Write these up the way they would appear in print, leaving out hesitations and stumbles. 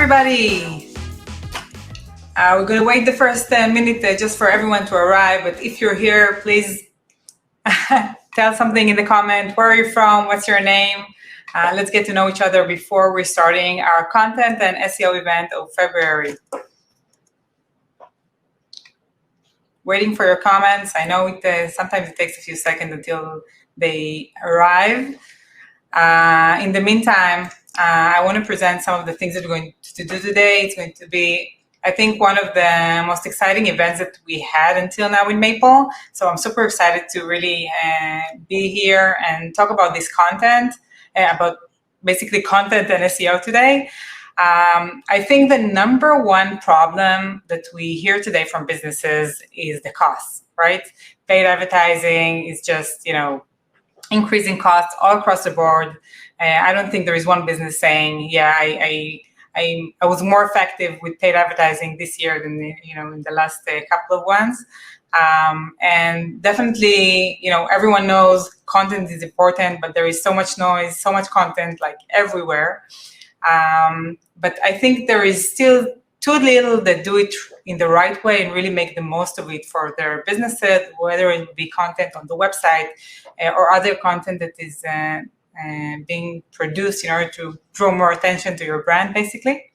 everybody. We're going to wait the first minute just for everyone to arrive. But if you're here, please tell something in the comment. Where are you from? What's your name? Let's get to know each other before we're starting our content and SEO event of February. Waiting for your comments. I know sometimes it takes a few seconds until they arrive. In the meantime, I want to present some of the things that we're going to do today. It's going to be, I think, one of the most exciting events that we had until now in Mayple. So I'm super excited to really be here and talk about this content, about basically content and SEO today. I think the number one problem that we hear today from businesses is the cost, right? Paid advertising is just, increasing costs all across the board. I don't think there is one business saying, yeah, I was more effective with paid advertising this year than in the last couple of ones. And definitely, everyone knows content is important, but there is so much noise, so much content like everywhere. But I think there is still too little that do it in the right way and really make the most of it for their businesses, whether it be content on the website or other content that is being produced in order to draw more attention to your brand, basically.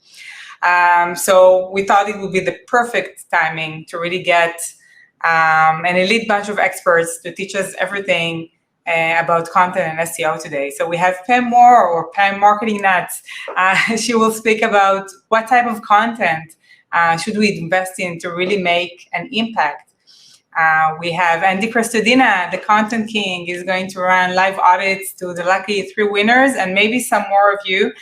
So we thought it would be the perfect timing to really get an elite bunch of experts to teach us everything about content and SEO today. So we have Pam Moore, or Pam Marketing Nuts. She will speak about what type of content should we invest in to really make an impact. We have Andy Crestodina, the Content King, is going to run live audits to the lucky 3 winners and maybe some more of you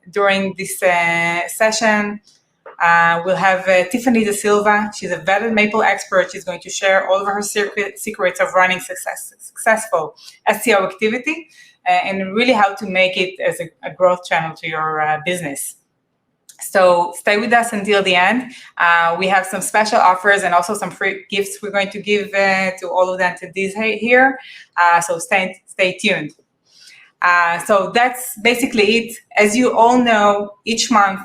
during this session. We'll have Tiffany DaSilva. She's a vetted Mayple expert. She's going to share all of her secrets of running successful SEO activity and really how to make it as a growth channel to your business. So stay with us until the end. We have some special offers and also some free gifts we're going to give to all of the attendees here. So stay tuned. So that's basically it. As you all know, each month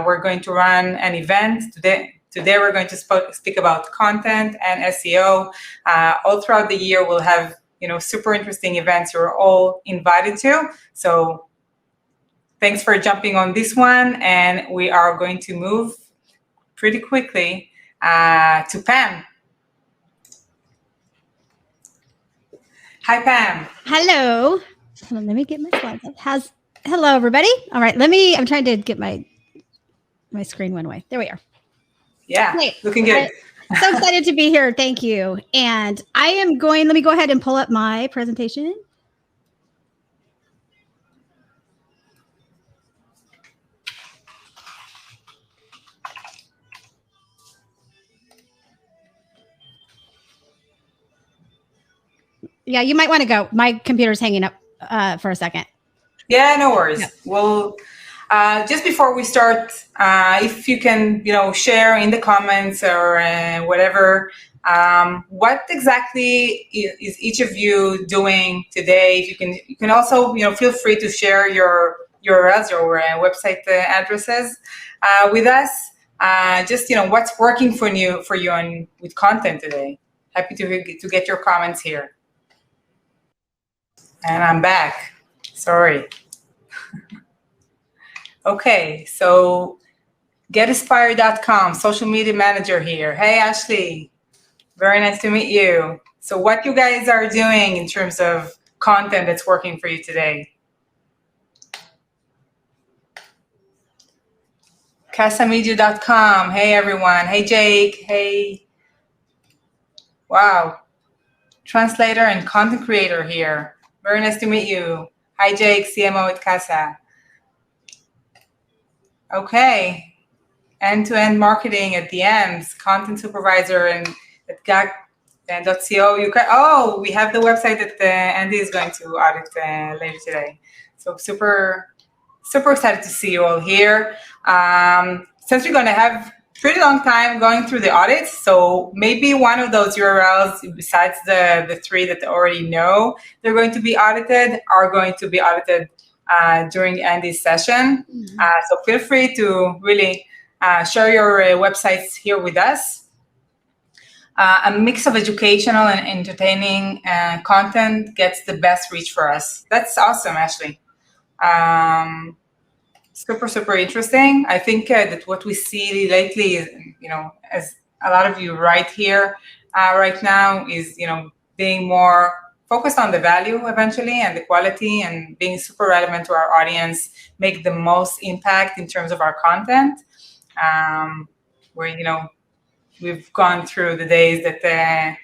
we're going to run an event. Today we're going to speak about content and SEO. All throughout the year we'll have super interesting events you're all invited to. So thanks for jumping on this one, and we are going to move pretty quickly to Pam. Hi, Pam. Hello. Hold on, let me get my slides up. Hello, everybody. All right, I'm trying to get my screen one way. There we are. Yeah, great. Looking good. So excited to be here. Thank you. And let me go ahead and pull up my presentation. Yeah, you might want to go. My computer's hanging up for a second. Yeah, no worries. Yeah. Well, just before we start, if you can, share in the comments or whatever, what exactly is each of you doing today? If you can also, feel free to share your URLs, your website addresses with us. Just, what's working for you with content today. Happy to get your comments here. And I'm back. Sorry. Okay, so getaspire.com, social media manager here. Hey, Ashley. Very nice to meet you. So what you guys are doing in terms of content that's working for you today? casamedia.com. Hey, everyone. Hey, Jake. Hey. Wow. Translator and content creator here. Very nice to meet you. Hi, Jake, CMO at Casa. Okay. End-to-end marketing at the ends, content supervisor and at gag.co. We have the website that Andy is going to audit later today. So super excited to see you all here. Since we're going to have pretty long time going through the audits, so maybe one of those URLs, besides the 3 that they already know they're going to be audited, are going to be audited during Andy's session. So feel free to really share your websites here with us. A mix of educational and entertaining content gets the best reach for us. That's awesome, Ashley. Super, super interesting. I think that what we see lately is, as a lot of you right here, right now, is, being more focused on the value eventually and the quality and being super relevant to our audience, make the most impact in terms of our content. Where, we've gone through the days that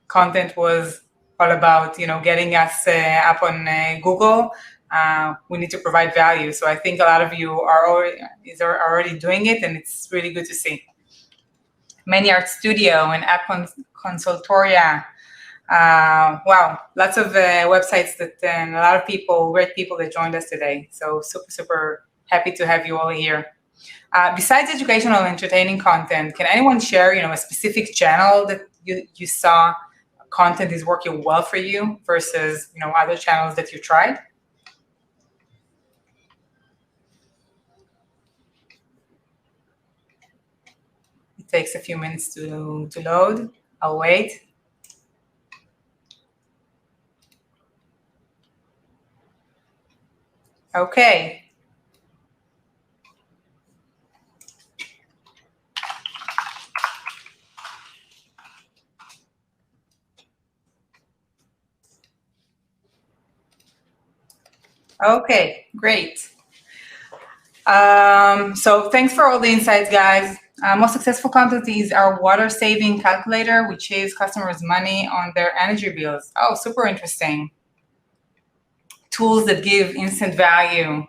content was all about, getting us up on Google. We need to provide value. So I think a lot of you are already doing it, and it's really good to see. Many Art Studio and App Consultoria. Wow, lots of websites that and a lot of people, great people that joined us today. So super, super happy to have you all here. Besides educational and entertaining content, can anyone share, a specific channel that you saw content is working well for you versus, other channels that you tried? It takes a few minutes to load. I'll wait. Okay. Okay, great. So thanks for all the insights, guys. Most successful content is our water saving calculator, which saves customers money on their energy bills. Oh, super interesting. Tools that give instant value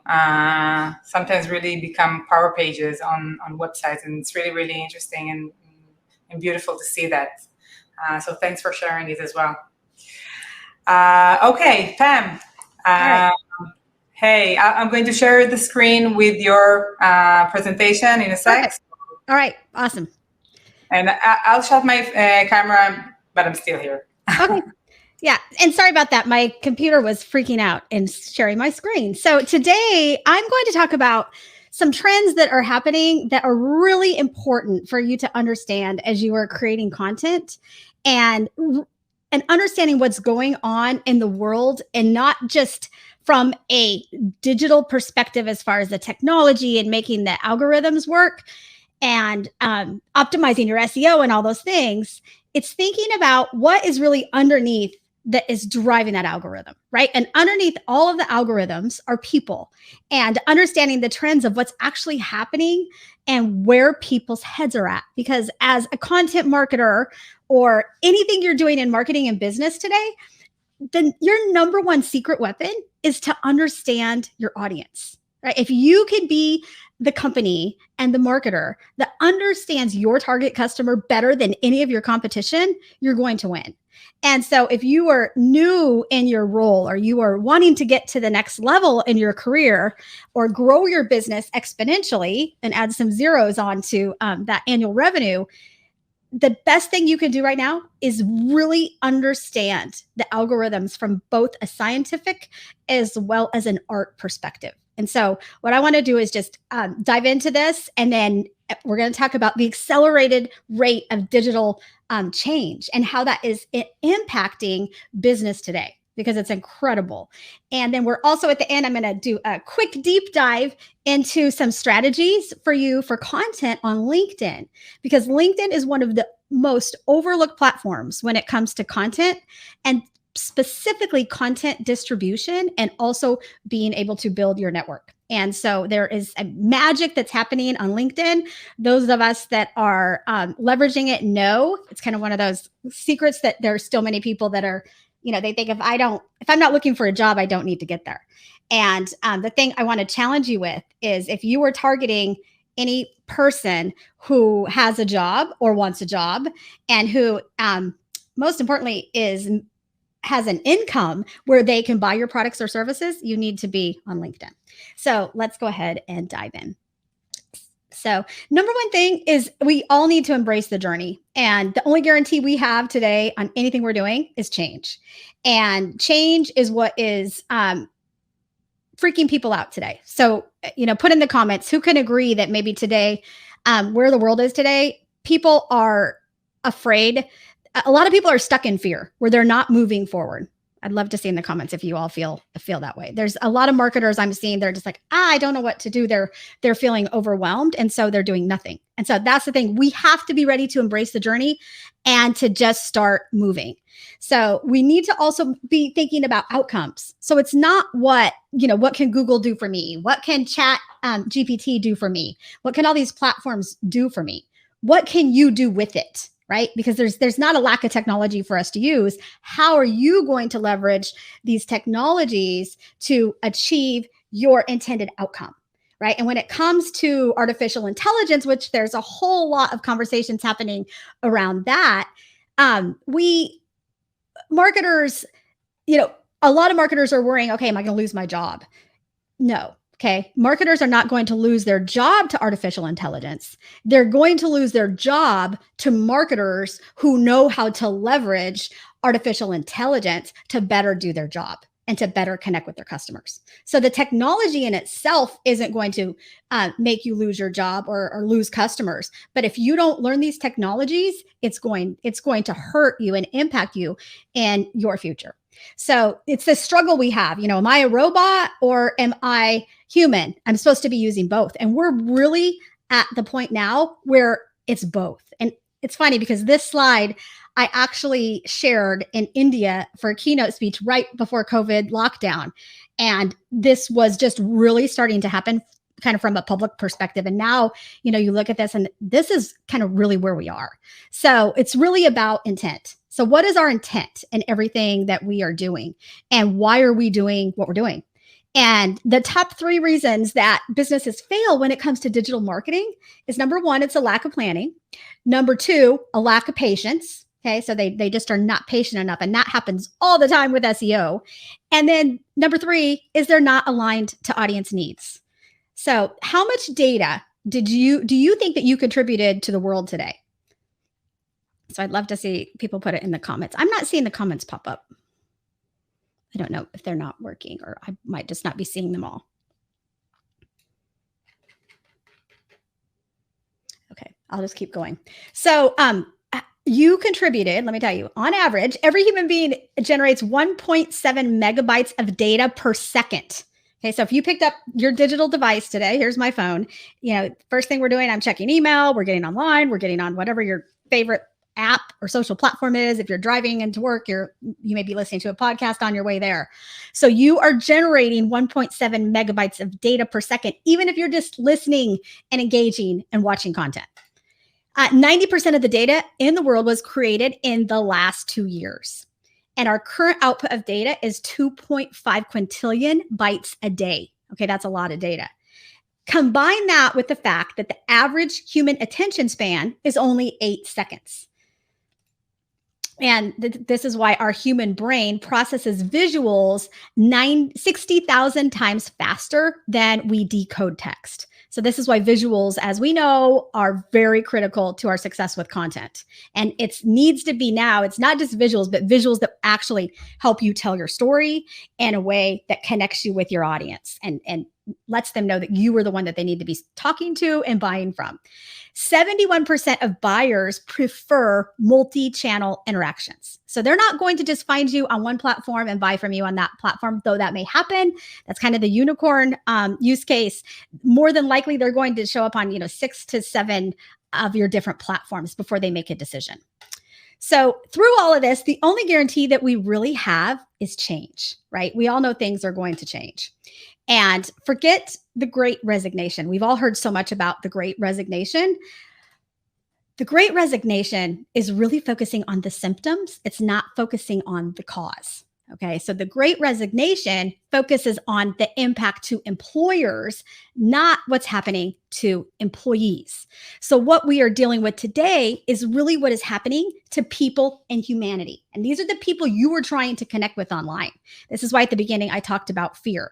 sometimes really become power pages on websites, and it's really, really interesting and beautiful to see that. So thanks for sharing it as well. Okay, Pam. Hey, I'm going to share the screen with your presentation in a sec. Perfect. All right, awesome. And I'll shut my camera, but I'm still here. Okay. Yeah, and sorry about that. My computer was freaking out and sharing my screen. So today I'm going to talk about some trends that are happening that are really important for you to understand as you are creating content and understanding what's going on in the world, and not just from a digital perspective as far as the technology and making the algorithms work and optimizing your SEO and all those things. It's thinking about what is really underneath that is driving that algorithm, right? And underneath all of the algorithms are people, and understanding the trends of what's actually happening and where people's heads are at. Because as a content marketer or anything you're doing in marketing and business today, then your number one secret weapon is to understand your audience, right? If you can be the company and the marketer that understands your target customer better than any of your competition, you're going to win. And so if you are new in your role, or you are wanting to get to the next level in your career or grow your business exponentially and add some zeros onto that annual revenue, the best thing you can do right now is really understand the algorithms from both a scientific as well as an art perspective. And so what I want to do is just dive into this, and then we're going to talk about the accelerated rate of digital change and how that is impacting business today, because it's incredible. And then we're also at the end, I'm going to do a quick deep dive into some strategies for you for content on LinkedIn, because LinkedIn is one of the most overlooked platforms when it comes to content, and specifically content distribution, and also being able to build your network. And so there is a magic that's happening on LinkedIn. Those of us that are leveraging it know it's kind of one of those secrets that there are still many people that are, they think if I'm not looking for a job, I don't need to get there. And the thing I want to challenge you with is, if you are targeting any person who has a job or wants a job, and who most importantly has an income where they can buy your products or services, you need to be on LinkedIn. So let's go ahead and dive in. So number one thing is we all need to embrace the journey. And the only guarantee we have today on anything we're doing is change. And change is what is freaking people out today. So, put in the comments who can agree that maybe today, where the world is today, people are afraid. A lot of people are stuck in fear where they're not moving forward. I'd love to see in the comments if you all feel that way. There's a lot of marketers I'm seeing, they're just like, I don't know what to do. They're feeling overwhelmed. And so they're doing nothing. And so that's the thing. We have to be ready to embrace the journey and to just start moving. So we need to also be thinking about outcomes. So it's not what can Google do for me? What can Chat GPT do for me? What can all these platforms do for me? What can you do with it? Right? Because there's not a lack of technology for us to use. How are you going to leverage these technologies to achieve your intended outcome? Right? And when it comes to artificial intelligence, which there's a whole lot of conversations happening around that, marketers, a lot of marketers are worrying, okay, am I going to lose my job? No. Okay. Marketers are not going to lose their job to artificial intelligence. They're going to lose their job to marketers who know how to leverage artificial intelligence to better do their job and to better connect with their customers. So the technology in itself isn't going to make you lose your job or lose customers. But if you don't learn these technologies, it's going to hurt you and impact you in your future. So it's this struggle we have, am I a robot or am I human? I'm supposed to be using both. And we're really at the point now where it's both. And it's funny because this slide I actually shared in India for a keynote speech right before COVID lockdown. And this was just really starting to happen kind of from a public perspective. And now, you look at this and this is kind of really where we are. So it's really about intent. So what is our intent in everything that we are doing? And why are we doing what we're doing? And the top 3 reasons that businesses fail when it comes to digital marketing is number 1, it's a lack of planning. Number 2, a lack of patience. Okay, so they just are not patient enough. And that happens all the time with SEO. And then number 3 is they're not aligned to audience needs. So how much data do you think that you contributed to the world today? So I'd love to see people put it in the comments. I'm not seeing the comments pop up. I don't know if they're not working or I might just not be seeing them all. Okay, I'll just keep going. So you contributed, let me tell you, on average, every human being generates 1.7 megabytes of data per second. Okay, so if you picked up your digital device today, here's my phone, first thing we're doing, I'm checking email, we're getting online, we're getting on whatever your favorite app or social platform is. If you're driving into work, you may be listening to a podcast on your way there. So you are generating 1.7 megabytes of data per second, even if you're just listening and engaging and watching content. 90% of the data in the world was created in the last 2 years. And our current output of data is 2.5 quintillion bytes a day. Okay, that's a lot of data. Combine that with the fact that the average human attention span is only 8 seconds. And this is why our human brain processes visuals 60,000 times faster than we decode text. So this is why visuals, as we know, are very critical to our success with content. And it needs to be now, it's not just visuals, but visuals that actually help you tell your story in a way that connects you with your audience and lets them know that you were the one that they need to be talking to and buying from. 71% of buyers prefer multi-channel interactions. So they're not going to just find you on one platform and buy from you on that platform, though that may happen. That's kind of the unicorn use case. More than likely, they're going to show up on 6 to 7 of your different platforms before they make a decision. So through all of this, the only guarantee that we really have is change, right? We all know things are going to change. And forget the Great Resignation. We've all heard so much about the Great Resignation. The Great Resignation is really focusing on the symptoms. It's not focusing on the cause. Okay, so the Great Resignation focuses on the impact to employers, not what's happening to employees. So what we are dealing with today is really what is happening to people and humanity. And these are the people you were trying to connect with online. This is why at the beginning I talked about fear.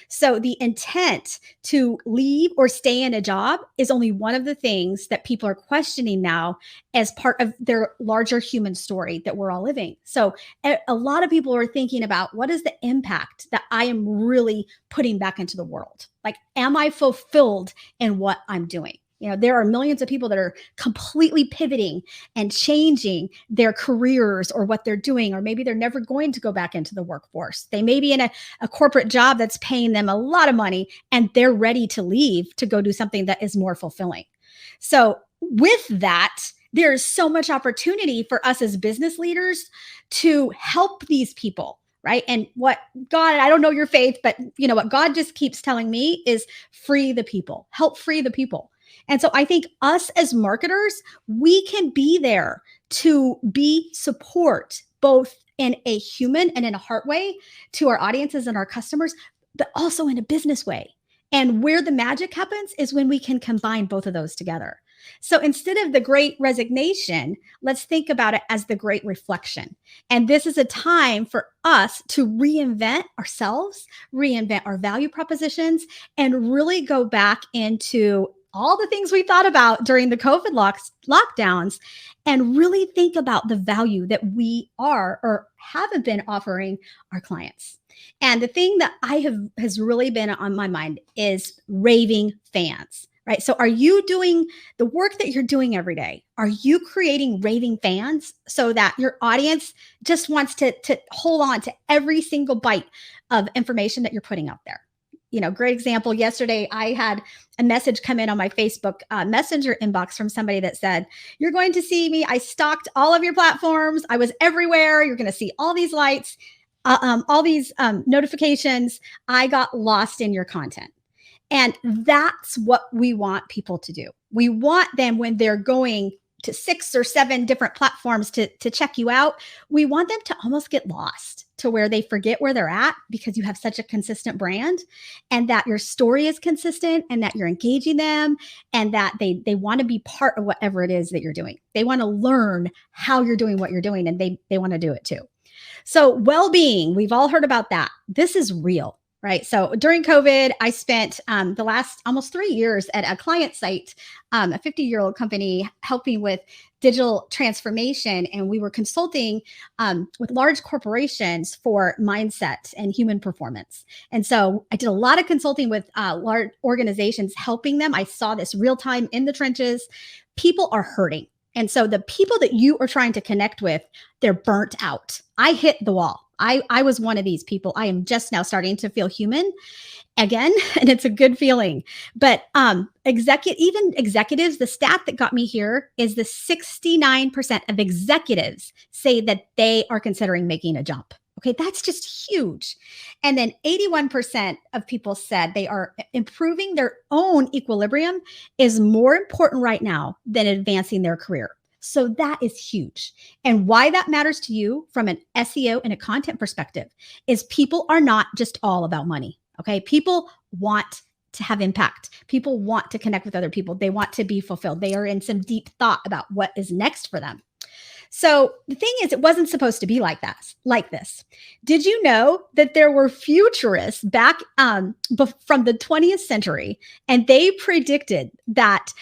So the intent to leave or stay in a job is only one of the things that people are questioning now as part of their larger human story that we're all living. So a lot of people are thinking about, what is the impact that I am really putting back into the world? Like, am I fulfilled in what I'm doing? There are millions of people that are completely pivoting and changing their careers or what they're doing, or maybe they're never going to go back into the workforce. They may be in a corporate job that's paying them a lot of money, and they're ready to leave to go do something that is more fulfilling. So with that, there's so much opportunity for us as business leaders to help these people, right? And what God, I don't know your faith, but what God just keeps telling me is free the people, help free the people. And so I think us as marketers, we can be there to be support, both in a human and in a heart way to our audiences and our customers, but also in a business way. And where the magic happens is when we can combine both of those together. So instead of the great resignation, let's think about it as the great reflection. And this is a time for us to reinvent ourselves, reinvent our value propositions, and really go back into all the things we thought about during the COVID lockdowns, and really think about the value that we are or haven't been offering our clients. And the thing that has really been on my mind is raving fans, right? So are you doing the work that you're doing every day? Are you creating raving fans so that your audience just wants to hold on to every single bite of information that you're putting out there? Great example. Yesterday, I had a message come in on my Facebook Messenger inbox from somebody that said, "You're going to see me. I stalked all of your platforms. I was everywhere. You're going to see all these lights, all these notifications. I got lost in your content." And that's what we want people to do. We want them, when they're going to 6 or 7 different platforms to check you out, we want them to almost get lost, to where they forget where they're at, because you have such a consistent brand, and that your story is consistent, and that you're engaging them, and that they want to be part of whatever it is that you're doing. They want to learn how you're doing what you're doing, and they want to do it too. So well-being, we've all heard about that. This is real. Right. So during COVID, I spent the last almost 3 years at a client site, a 50-year-old company, helping with digital transformation. And we were consulting with large corporations for mindset and human performance. And so I did a lot of consulting with large organizations, helping them. I saw this real time in the trenches. People are hurting. And so the people that you are trying to connect with, they're burnt out. I hit the wall. I was one of these people. I am just now starting to feel human again, and it's a good feeling. But even executives, the stat that got me here is the 69% of executives say that they are considering making a jump. Okay, that's just huge. And then 81% of people said they are improving their own equilibrium is more important right now than advancing their career. So that is huge. And why that matters to you from an SEO and a content perspective is people are not just all about money. Okay. People want to have impact. People want to connect with other people. They want to be fulfilled. They are in some deep thought about what is next for them. So the thing is, it wasn't supposed to be like this. Did you know that there were futurists back from the 20th century, and they predicted that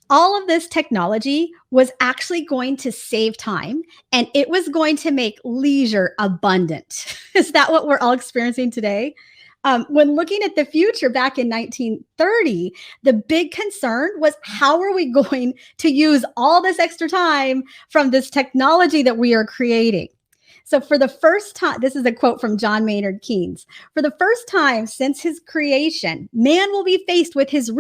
all of this technology was actually going to save time, and it was going to make leisure abundant? Is that what we're all experiencing today? When looking at the future back in 1930, the big concern was, how are we going to use all this extra time from this technology that we are creating? So for the first time, this is a quote from John Maynard Keynes. For the first time since his creation, man will be faced with his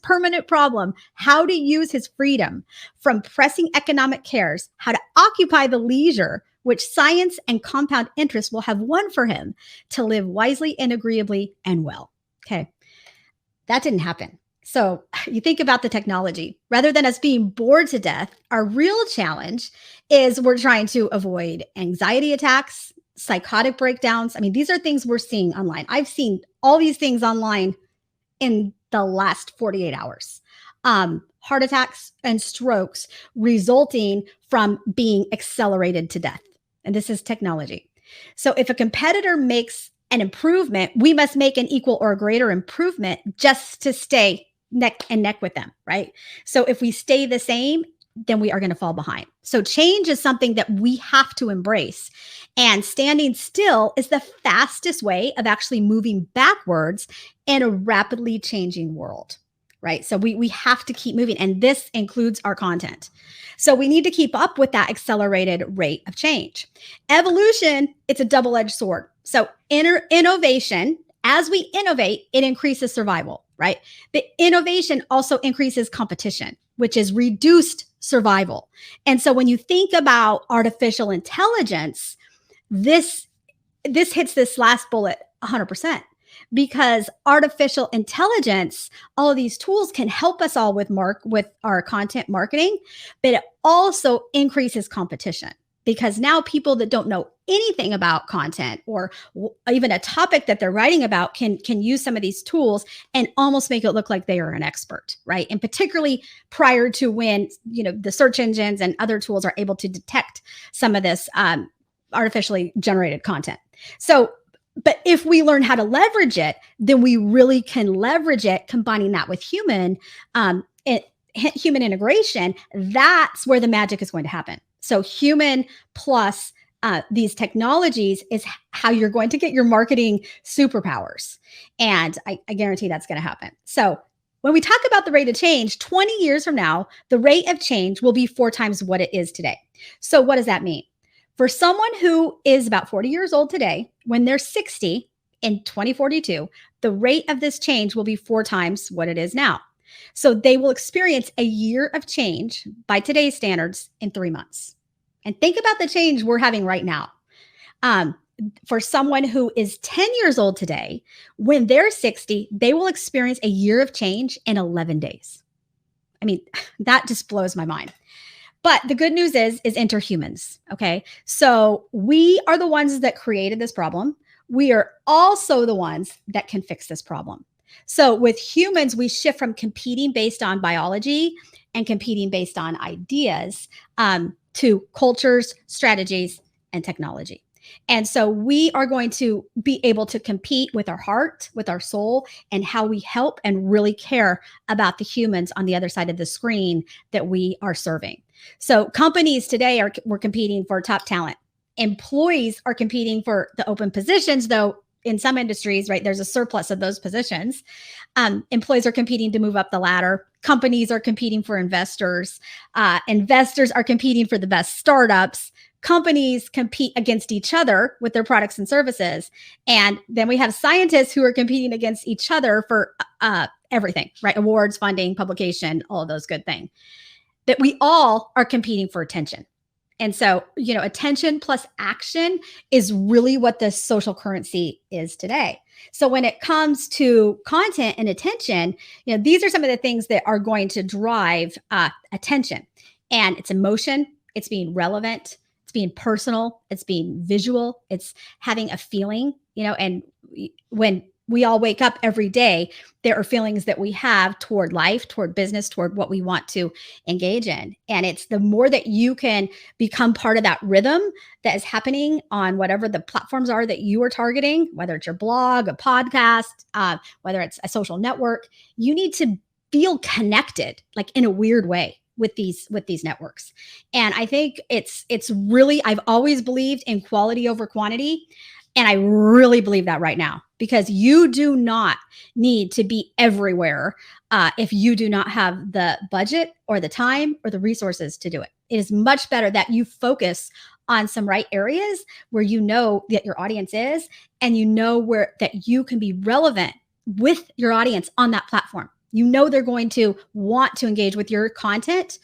permanent problem, how to use his freedom from pressing economic cares, how to occupy the leisure which science and compound interest will have won for him, to live wisely and agreeably and well. Okay, that didn't happen. So you think about the technology. Rather than us being bored to death, our real challenge is we're trying to avoid anxiety attacks, psychotic breakdowns. I mean, these are things we're seeing online. I've seen all these things online in the last 48 hours. Heart attacks and strokes resulting from being accelerated to death. And this is technology. So if a competitor makes an improvement, we must make an equal or greater improvement just to stay neck and neck with them, right? So if we stay the same, then we are going to fall behind. So change is something that we have to embrace. And standing still is the fastest way of actually moving backwards in a rapidly changing world, right? So we have to keep moving. And this includes our content. So we need to keep up with that accelerated rate of change. Evolution, it's a double-edged sword. So innovation, as we innovate, it increases survival, right? The innovation also increases competition, which is reduced survival. And so when you think about artificial intelligence, this hits this last bullet 100%, because artificial intelligence, all of these tools can help us all with our content marketing, but it also increases competition, because now people that don't know anything about content or even a topic that they're writing about can use some of these tools and almost make it look like they are an expert, right? And particularly prior to when, the search engines and other tools are able to detect some of this artificially generated content. So, but if we learn how to leverage it, then we really can leverage it, combining that with human integration. That's where the magic is going to happen. So human plus these technologies is how you're going to get your marketing superpowers. And I guarantee that's going to happen. So when we talk about the rate of change, 20 years from now, the rate of change will be 4 times what it is today. So what does that mean? For someone who is about 40 years old today, when they're 60 in 2042, the rate of this change will be 4 times what it is now. So they will experience a year of change by today's standards in 3 months. And think about the change we're having right now. For someone who is 10 years old today, when they're 60, they will experience a year of change in 11 days. I mean, that just blows my mind. But the good news is enter humans, okay? So we are the ones that created this problem. We are also the ones that can fix this problem. So with humans, we shift from competing based on biology and competing based on ideas to cultures, strategies, and technology. And so we are going to be able to compete with our heart, with our soul, and how we help and really care about the humans on the other side of the screen that we are serving. So companies today we're competing for top talent. Employees are competing for the open positions, though in some industries, right, there's a surplus of those positions. Employees are competing to move up the ladder. Companies are competing for investors. Investors are competing for the best startups. Companies compete against each other with their products and services. And then we have scientists who are competing against each other for everything, right? Awards, funding, publication, all of those good things. That we all are competing for attention. And so, attention plus action is really what the social currency is today. So when it comes to content and attention, these are some of the things that are going to drive attention. And it's emotion, it's being relevant, it's being personal, it's being visual, it's having a feeling, and when we all wake up every day, there are feelings that we have toward life, toward business, toward what we want to engage in. And it's the more that you can become part of that rhythm that is happening on whatever the platforms are that you are targeting, whether it's your blog, a podcast, whether it's a social network, you need to feel connected, like in a weird way, with these networks. And I think it's really, I've always believed in quality over quantity. And I really believe that right now, because you do not need to be everywhere if you do not have the budget or the time or the resources to do it. It is much better that you focus on some right areas where you know that your audience is, and you know where that you can be relevant with your audience on that platform. They're going to want to engage with your content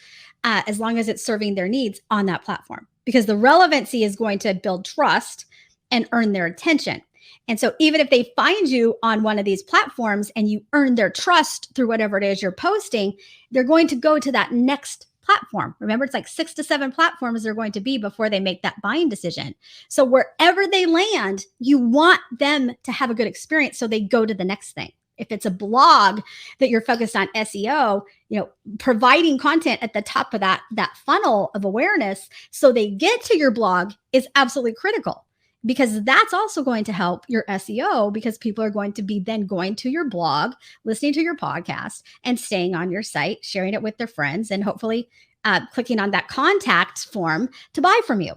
as long as it's serving their needs on that platform, because the relevancy is going to build trust and earn their attention. And so even if they find you on one of these platforms and you earn their trust through whatever it is you're posting, they're going to go to that next platform. Remember, it's like 6 to 7 platforms they're going to be before they make that buying decision. So wherever they land, you want them to have a good experience, so they go to the next thing. If it's a blog that you're focused on SEO, providing content at the top of that funnel of awareness so they get to your blog is absolutely critical. because that's also going to help your SEO, because people are going to be then going to your blog, listening to your podcast, and staying on your site, sharing it with their friends, and hopefully clicking on that contact form to buy from you.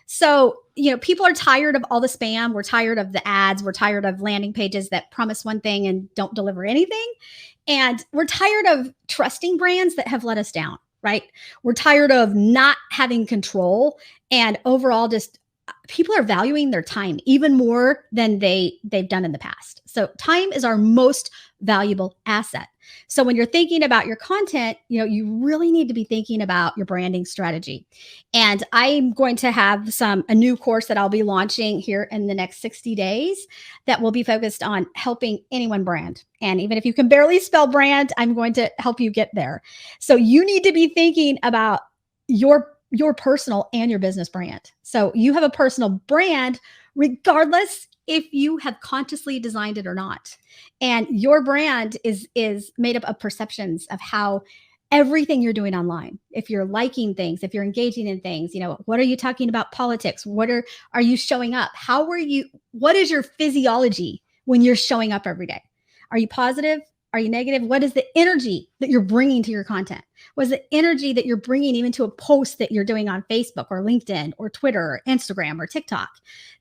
So, people are tired of all the spam. We're tired of the ads. We're tired of landing pages that promise one thing and don't deliver anything. And we're tired of trusting brands that have let us down, right? We're tired of not having control, and overall just people are valuing their time even more than they've done in the past. So time is our most valuable asset. So when you're thinking about your content, you really need to be thinking about your branding strategy. And I'm going to have a new course that I'll be launching here in the next 60 days that will be focused on helping anyone brand. And even if you can barely spell brand, I'm going to help you get there. So you need to be thinking about your personal and your business brand. So you have a personal brand regardless if you have consciously designed it or not. And your brand is made up of perceptions of how everything you're doing online. If you're liking things, if you're engaging in things, what are you talking about politics? What are you showing up? What is your physiology when you're showing up every day? Are you positive? Are you negative? What is the energy that you're bringing to your content? What is the energy that you're bringing even to a post that you're doing on Facebook or LinkedIn or Twitter or Instagram or TikTok?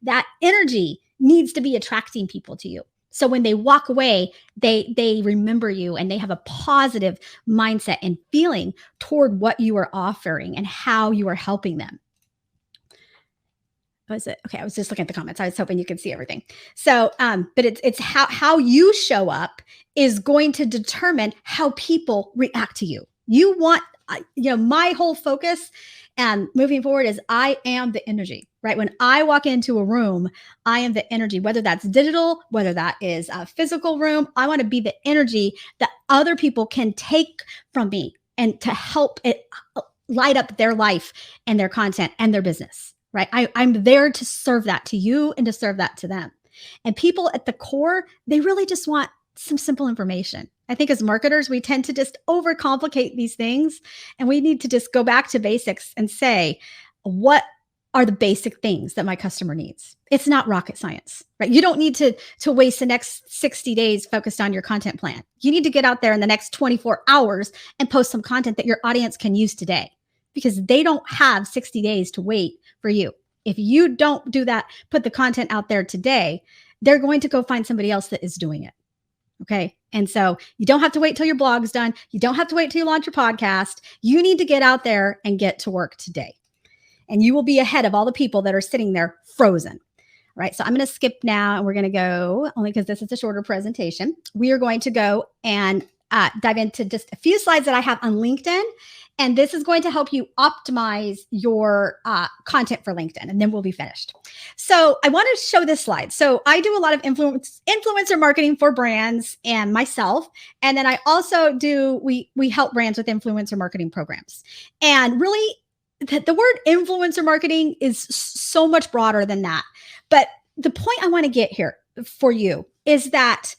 That energy needs to be attracting people to you. So when they walk away, they remember you, and they have a positive mindset and feeling toward what you are offering and how you are helping them. Was it? Okay, I was just looking at the comments. I was hoping you could see everything. So, but it's how you show up is going to determine how people react to you. You want, my whole focus and moving forward is I am the energy, right? When I walk into a room, I am the energy, whether that's digital, whether that is a physical room. I want to be the energy that other people can take from me and to help it light up their life and their content and their business. Right? I'm there to serve that to you and to serve that to them. And people at the core, they really just want some simple information. I think as marketers, we tend to just overcomplicate these things, and we need to just go back to basics and say, what are the basic things that my customer needs? It's not rocket science, right? You don't need to waste the next 60 days focused on your content plan. You need to get out there in the next 24 hours and post some content that your audience can use today, because they don't have 60 days to wait for you. If you don't do that, put the content out there today, they're going to go find somebody else that is doing it. Okay. And so you don't have to wait till your blog's done. You don't have to wait till you launch your podcast. You need to get out there and get to work today. And you will be ahead of all the people that are sitting there frozen. Right. So I'm going to skip now, and we're going to go, only because this is a shorter presentation. We are going to go and dive into just a few slides that I have on LinkedIn. And this is going to help you optimize your content for LinkedIn, and then we'll be finished. So I want to show this slide. So I do a lot of influencer marketing for brands and myself. And then I also we help brands with influencer marketing programs. And really, the word influencer marketing is so much broader than that. But the point I want to get here for you is that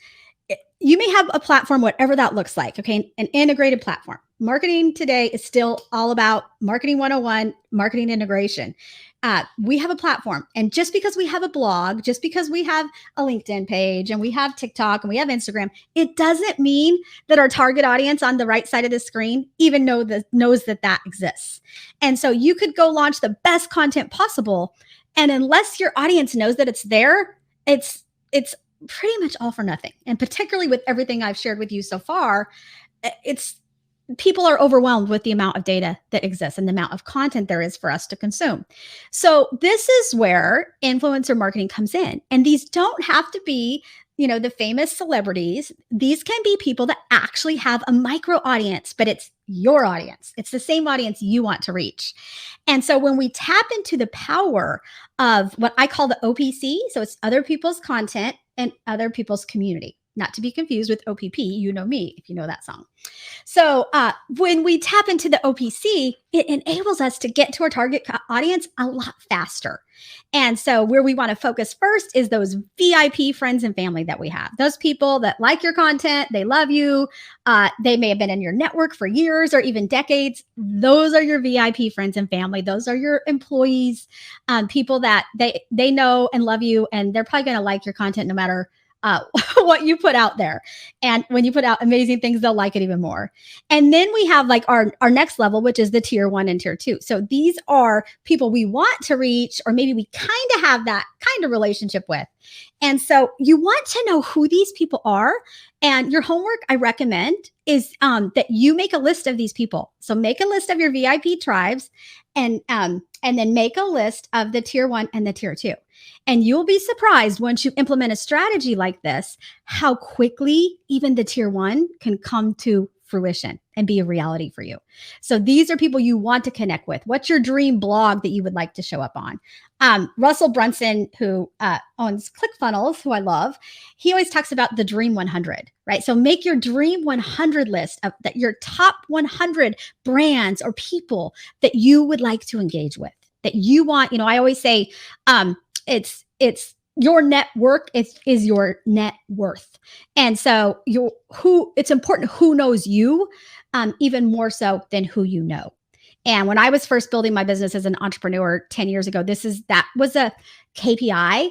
you may have a platform, whatever that looks like, okay, an integrated platform. Marketing today is still all about marketing 101, marketing integration. We have a platform. And just because we have a blog, just because we have a LinkedIn page and we have TikTok and we have Instagram, it doesn't mean that our target audience on the right side of the screen even knows that exists. And so you could go launch the best content possible, and unless your audience knows that it's there, it's pretty much all for nothing. And particularly with everything I've shared with you so far, people are overwhelmed with the amount of data that exists and the amount of content there is for us to consume. So this is where influencer marketing comes in. And these don't have to be, the famous celebrities. These can be people that actually have a micro audience, but it's your audience. It's the same audience you want to reach. And so when we tap into the power of what I call the OPC, so it's other people's content and other people's community. not to be confused with OPP. You know me, if you know that song. So when we tap into the OPC, it enables us to get to our target audience a lot faster. And so where we want to focus first is those VIP friends and family that we have. Those people that like your content, they love you. They may have been in your network for years or even decades. Those are your VIP friends and family. Those are your employees, people that they know and love you, and they're probably going to like your content no matter what you put out there. And when you put out amazing things, they'll like it even more. And then we have like our next level, which is the tier 1 and tier 2. So these are people we want to reach, or maybe we kind of have that kind of relationship with. And so you want to know who these people are. And your homework, I recommend, is that you make a list of these people. So make a list of your VIP tribes, and then make a list of the tier 1 and the tier 2. And you'll be surprised once you implement a strategy like this, how quickly even the tier 1 can come to fruition and be a reality for you. So these are people you want to connect with. What's your dream blog that you would like to show up on? Russell Brunson, who owns ClickFunnels, who I love, he always talks about the Dream 100, right? So make your Dream 100 list of that, your top 100 brands or people that you would like to engage with, that you want. I always say, it's your network is your net worth. And so it's important who knows you, even more so than who you know. And when I was first building my business as an entrepreneur 10 years ago, that was a KPI,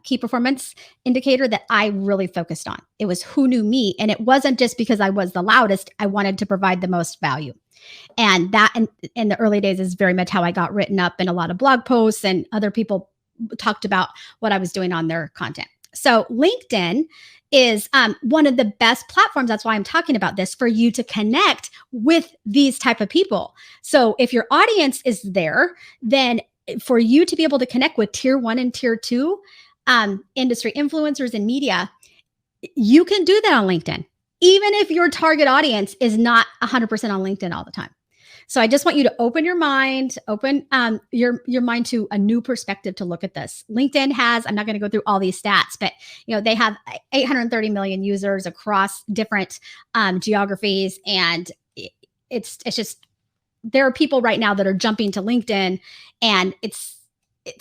key performance indicator, that I really focused on. It was who knew me. And it wasn't just because I was the loudest. I wanted to provide the most value. And that in the early days is very much how I got written up in a lot of blog posts, and other people talked about what I was doing on their content. So LinkedIn is one of the best platforms. That's why I'm talking about this, for you to connect with these type of people. So if your audience is there, then for you to be able to connect with tier 1 and tier 2 industry influencers and media, you can do that on LinkedIn, even if your target audience is not 100% on LinkedIn all the time. So I just want you to open your mind, your mind to a new perspective to look at this. LinkedIn has, I'm not going to go through all these stats, but they have 830 million users across different geographies, and it's just, there are people right now that are jumping to LinkedIn, and it's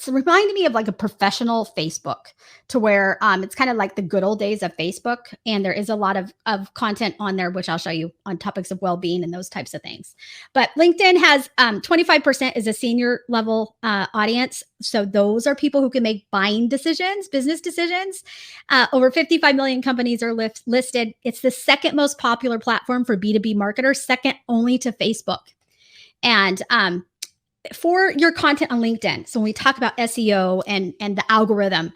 reminding me of like a professional Facebook, to where it's kind of like the good old days of Facebook. And there is a lot of content on there, which I'll show you, on topics of well-being and those types of things. But LinkedIn has 25% is a senior level audience. So those are people who can make buying decisions, business decisions. Over 55 million companies are listed. It's the second most popular platform for B2B marketers, second only to Facebook. And for your content on LinkedIn, so when we talk about SEO and the algorithm,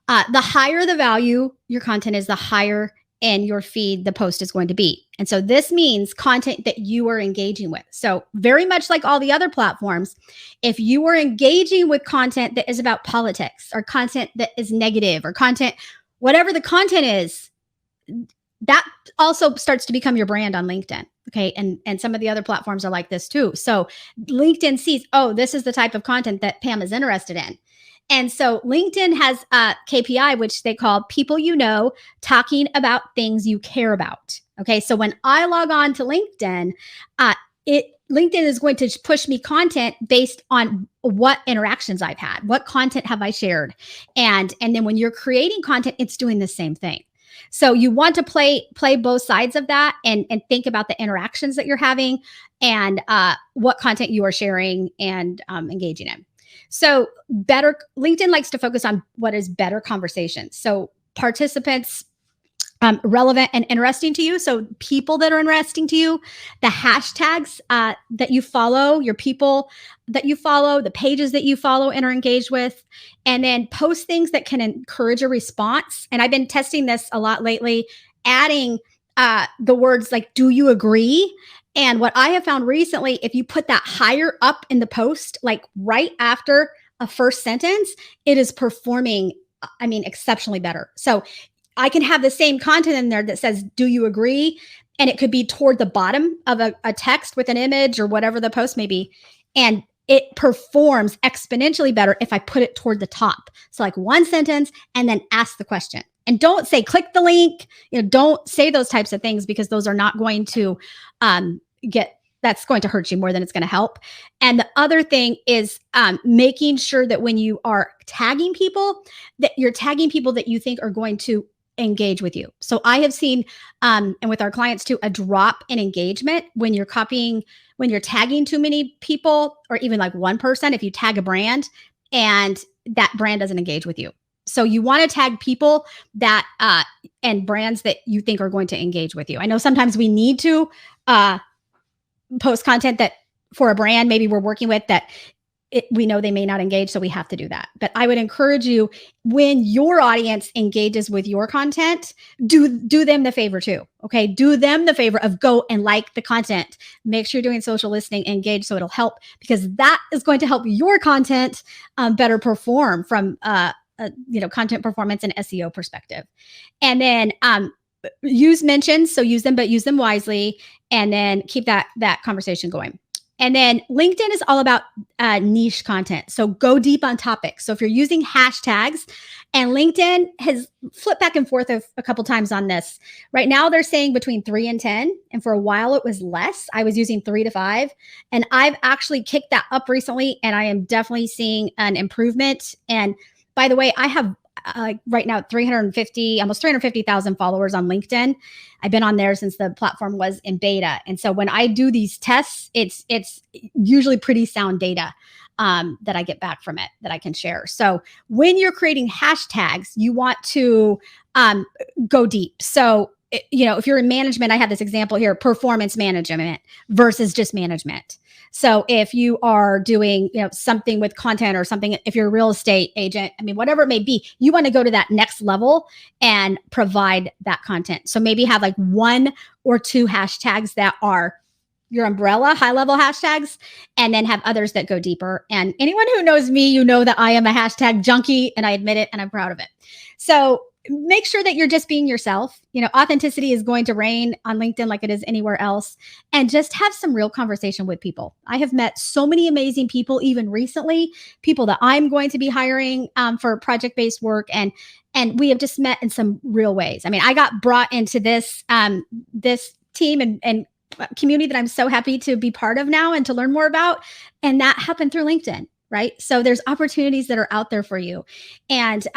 the higher the value your content is, the higher in your feed the post is going to be. And so this means content that you are engaging with. So very much like all the other platforms, if you are engaging with content that is about politics, or content that is negative, or content, whatever the content is, that also starts to become your brand on LinkedIn. Okay. And some of the other platforms are like this too. So LinkedIn sees, oh, this is the type of content that Pam is interested in. And so LinkedIn has a KPI, which they call people talking about things you care about. Okay. So when I log on to LinkedIn, LinkedIn is going to push me content based on what interactions I've had, what content have I shared. And then when you're creating content, it's doing the same thing. So you want to play both sides of that, and think about the interactions that you're having, and what content you are sharing and engaging in. So LinkedIn likes to focus on what is better conversations. So participants, relevant and interesting to you. So people that are interesting to you, the hashtags that you follow, your people that you follow, the pages that you follow and are engaged with, and then post things that can encourage a response. And I've been testing this a lot lately, adding the words like, do you agree? And what I have found recently, if you put that higher up in the post, like right after a first sentence, it is performing, exceptionally better. So I can have the same content in there that says, do you agree? And it could be toward the bottom of a text with an image or whatever the post may be. And it performs exponentially better if I put it toward the top. So like one sentence and then ask the question. And don't say, click the link. Don't say those types of things, because those are not going to that's going to hurt you more than it's going to help. And the other thing is making sure that when you are tagging people, that you're tagging people that you think are going to engage with you. So I have seen, and with our clients too, a drop in engagement when you're tagging too many people, or even like one person, if you tag a brand and that brand doesn't engage with you. So you want to tag people that, and brands that you think are going to engage with you. I know sometimes we need to post content that for a brand maybe we're working with that we know they may not engage, so we have to do that. But I would encourage you, when your audience engages with your content, do them the favor too. Okay, do them the favor of go and like the content. Make sure you're doing social listening, engage, so it'll help, because that is going to help your content better perform from content performance and SEO perspective. And then use mentions, so use them, but use them wisely, and then keep that conversation going. And then LinkedIn is all about niche content. So go deep on topics. So if you're using hashtags, and LinkedIn has flipped back and forth a couple times on this. Right now they're saying between 3 and 10. And for a while it was less. I was using 3 to 5. And I've actually kicked that up recently. And I am definitely seeing an improvement. And by the way, I have right now almost 350,000 followers on LinkedIn. I've been on there since the platform was in beta. And so when I do these tests, it's usually pretty sound data that I get back from it that I can share. So when you're creating hashtags, you want to go deep. So if you're in management, I have this example here, performance management versus just management. So if you are doing, something with content or something, if you're a real estate agent, whatever it may be, you want to go to that next level and provide that content. So maybe have like 1 or 2 hashtags that are your umbrella, high level hashtags, and then have others that go deeper. And anyone who knows me, you know that I am a hashtag junkie, and I admit it, and I'm proud of it. So make sure that you're just being yourself. Authenticity is going to reign on LinkedIn like it is anywhere else, and just have some real conversation with people. I have met so many amazing people, even recently, people that I'm going to be hiring for project-based work. And we have just met in some real ways. I got brought into this team and community that I'm so happy to be part of now and to learn more about. And that happened through LinkedIn, right? So there's opportunities that are out there for you. And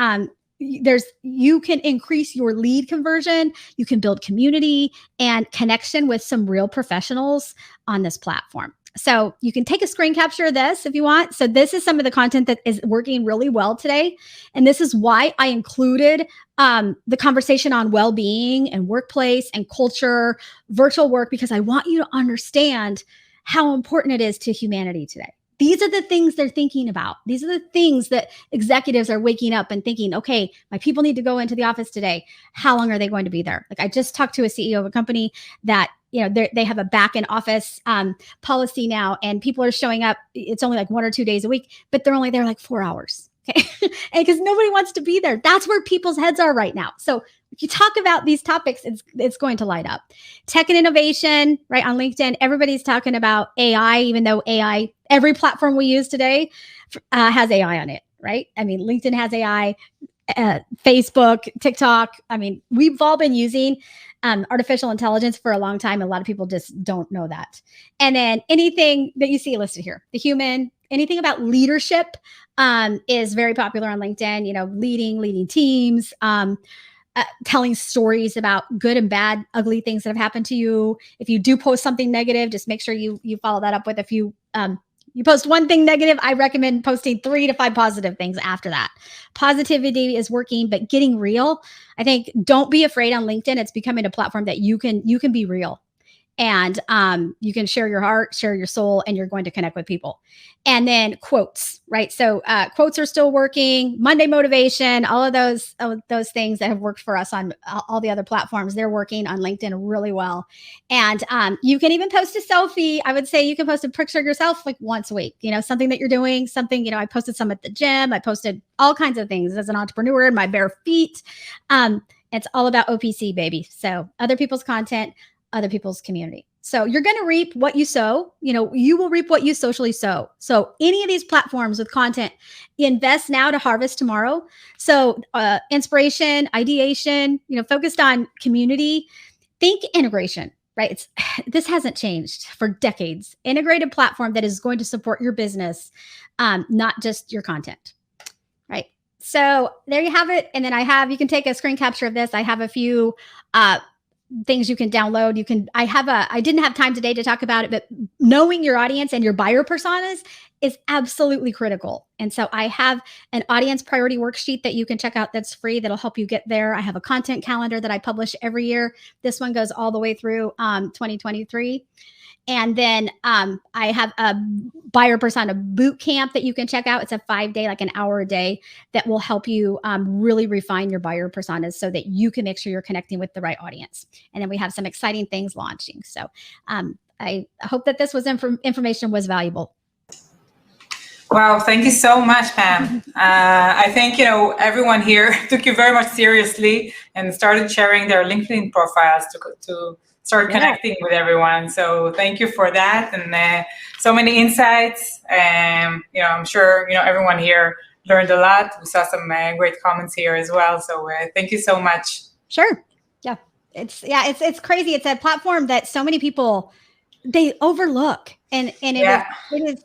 you can increase your lead conversion. You can build community and connection with some real professionals on this platform. So you can take a screen capture of this if you want. So this is some of the content that is working really well today. And this is why I included the conversation on well-being and workplace and culture, virtual work, because I want you to understand how important it is to humanity today. These are the things they're thinking about. These are the things that executives are waking up and thinking, okay, my people need to go into the office today. How long are they going to be there? Like I just talked to a CEO of a company that, they have a back in office policy now, and people are showing up. It's only like 1 or 2 days a week, but they're only there like 4 hours. Okay. And because nobody wants to be there. That's where people's heads are right now. So if you talk about these topics, it's going to light up. Tech and innovation, right? On LinkedIn, everybody's talking about AI, even though AI, every platform we use today has AI on it, right? LinkedIn has AI, Facebook, TikTok. We've all been using artificial intelligence for a long time. A lot of people just don't know that. And then anything that you see listed here, the human, anything about leadership is very popular on LinkedIn, leading teams, telling stories about good and bad, ugly things that have happened to you. If you do post something negative, just make sure you follow that up with a few. You post one thing negative, I recommend posting 3 to 5 positive things after that. Positivity is working, but getting real. I think don't be afraid on LinkedIn. It's becoming a platform that you can be real. And you can share your heart, share your soul, and you're going to connect with people. And then quotes, right? So quotes are still working. Monday motivation, all of those things that have worked for us on all the other platforms, they're working on LinkedIn really well. And you can even post a selfie. I would say you can post a picture of yourself like once a week, something that you're doing, something, I posted some at the gym. I posted all kinds of things as an entrepreneur in my bare feet. It's all about OPC, baby. So other people's content, other people's community. So you're going to reap what you sow. You will reap what you socially sow. So any of these platforms with content, invest now to harvest tomorrow. So inspiration, ideation, focused on community, think integration, right? This hasn't changed for decades. Integrated platform that is going to support your business, not just your content, right? So there you have it. And then you can take a screen capture of this. I have a few things you can download. I didn't have time today to talk about it, but knowing your audience and your buyer personas is absolutely critical. And so I have an audience priority worksheet that you can check out that's free that'll help you get there. I have a content calendar that I publish every year. This one goes all the way through 2023. And then I have a buyer persona boot camp that you can check out. It's a 5-day, like an hour a day, that will help you really refine your buyer personas so that you can make sure you're connecting with the right audience. And then we have some exciting things launching. So I hope that this was information was valuable. Wow, thank you so much, Pam. I think, everyone here took you very much seriously and started sharing their LinkedIn profiles to start connecting with everyone. So thank you for that. And so many insights. I'm sure, everyone here learned a lot. We saw some great comments here as well. So thank you so much. Sure. Yeah. It's crazy. It's a platform that so many people, they overlook. And it is,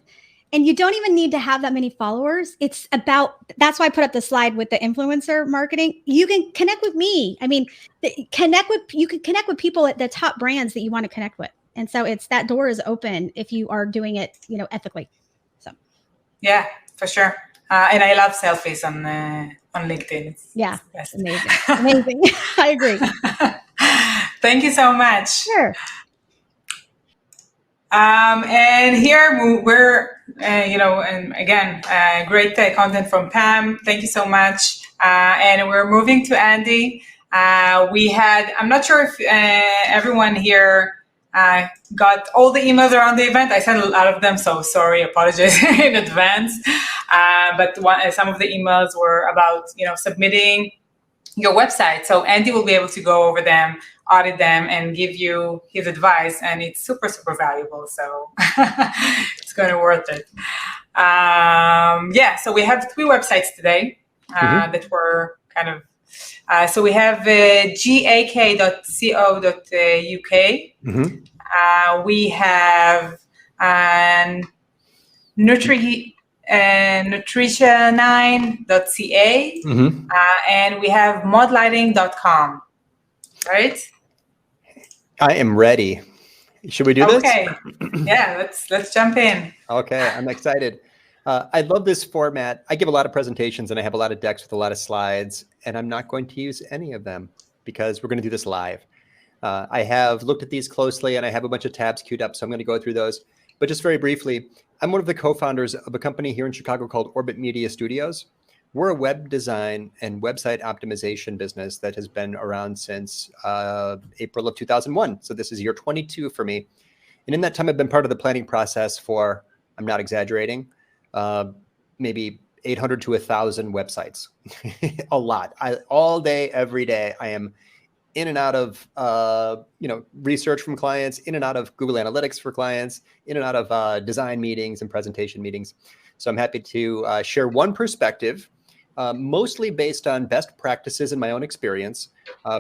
and you don't even need to have that many followers. That's why I put up the slide with the influencer marketing. You can connect with me. I mean, you can connect with people at the top brands that you want to connect with. And so that door is open if you are doing it, ethically. So. Yeah, for sure. And I love selfies on LinkedIn. It's amazing. Amazing. I agree. Thank you so much. Sure. And here we're, and again, great content from Pam. Thank you so much. And we're moving to Andy. I'm not sure if everyone here got all the emails around the event. I sent a lot of them, so sorry, apologize in advance. But some of the emails were about, submitting your website. So Andy will be able to go over them, audit them, and give you his advice. And it's super, super valuable. So it's going to be worth it. So we have 3 websites today that were kind of, so we have gak.co.uk. We have nutrition9.ca, and we have modlighting.com, right? I am ready. Should we do this? Okay. Yeah, let's jump in. Okay, I'm excited. I love this format. I give a lot of presentations and I have a lot of decks with a lot of slides, and I'm not going to use any of them because we're going to do this live. I have looked at these closely and I have a bunch of tabs queued up, so I'm going to go through those. But just very briefly, I'm one of the co-founders of a company here in Chicago called Orbit Media Studios. We're a web design and website optimization business that has been around since April of 2001. So this is year 22 for me. And in that time, I've been part of the planning process for, I'm not exaggerating, maybe 800 to 1,000 websites. A lot. All day, every day, I am in and out of research from clients, in and out of Google Analytics for clients, in and out of design meetings and presentation meetings. So I'm happy to share one perspective, mostly based on best practices in my own experience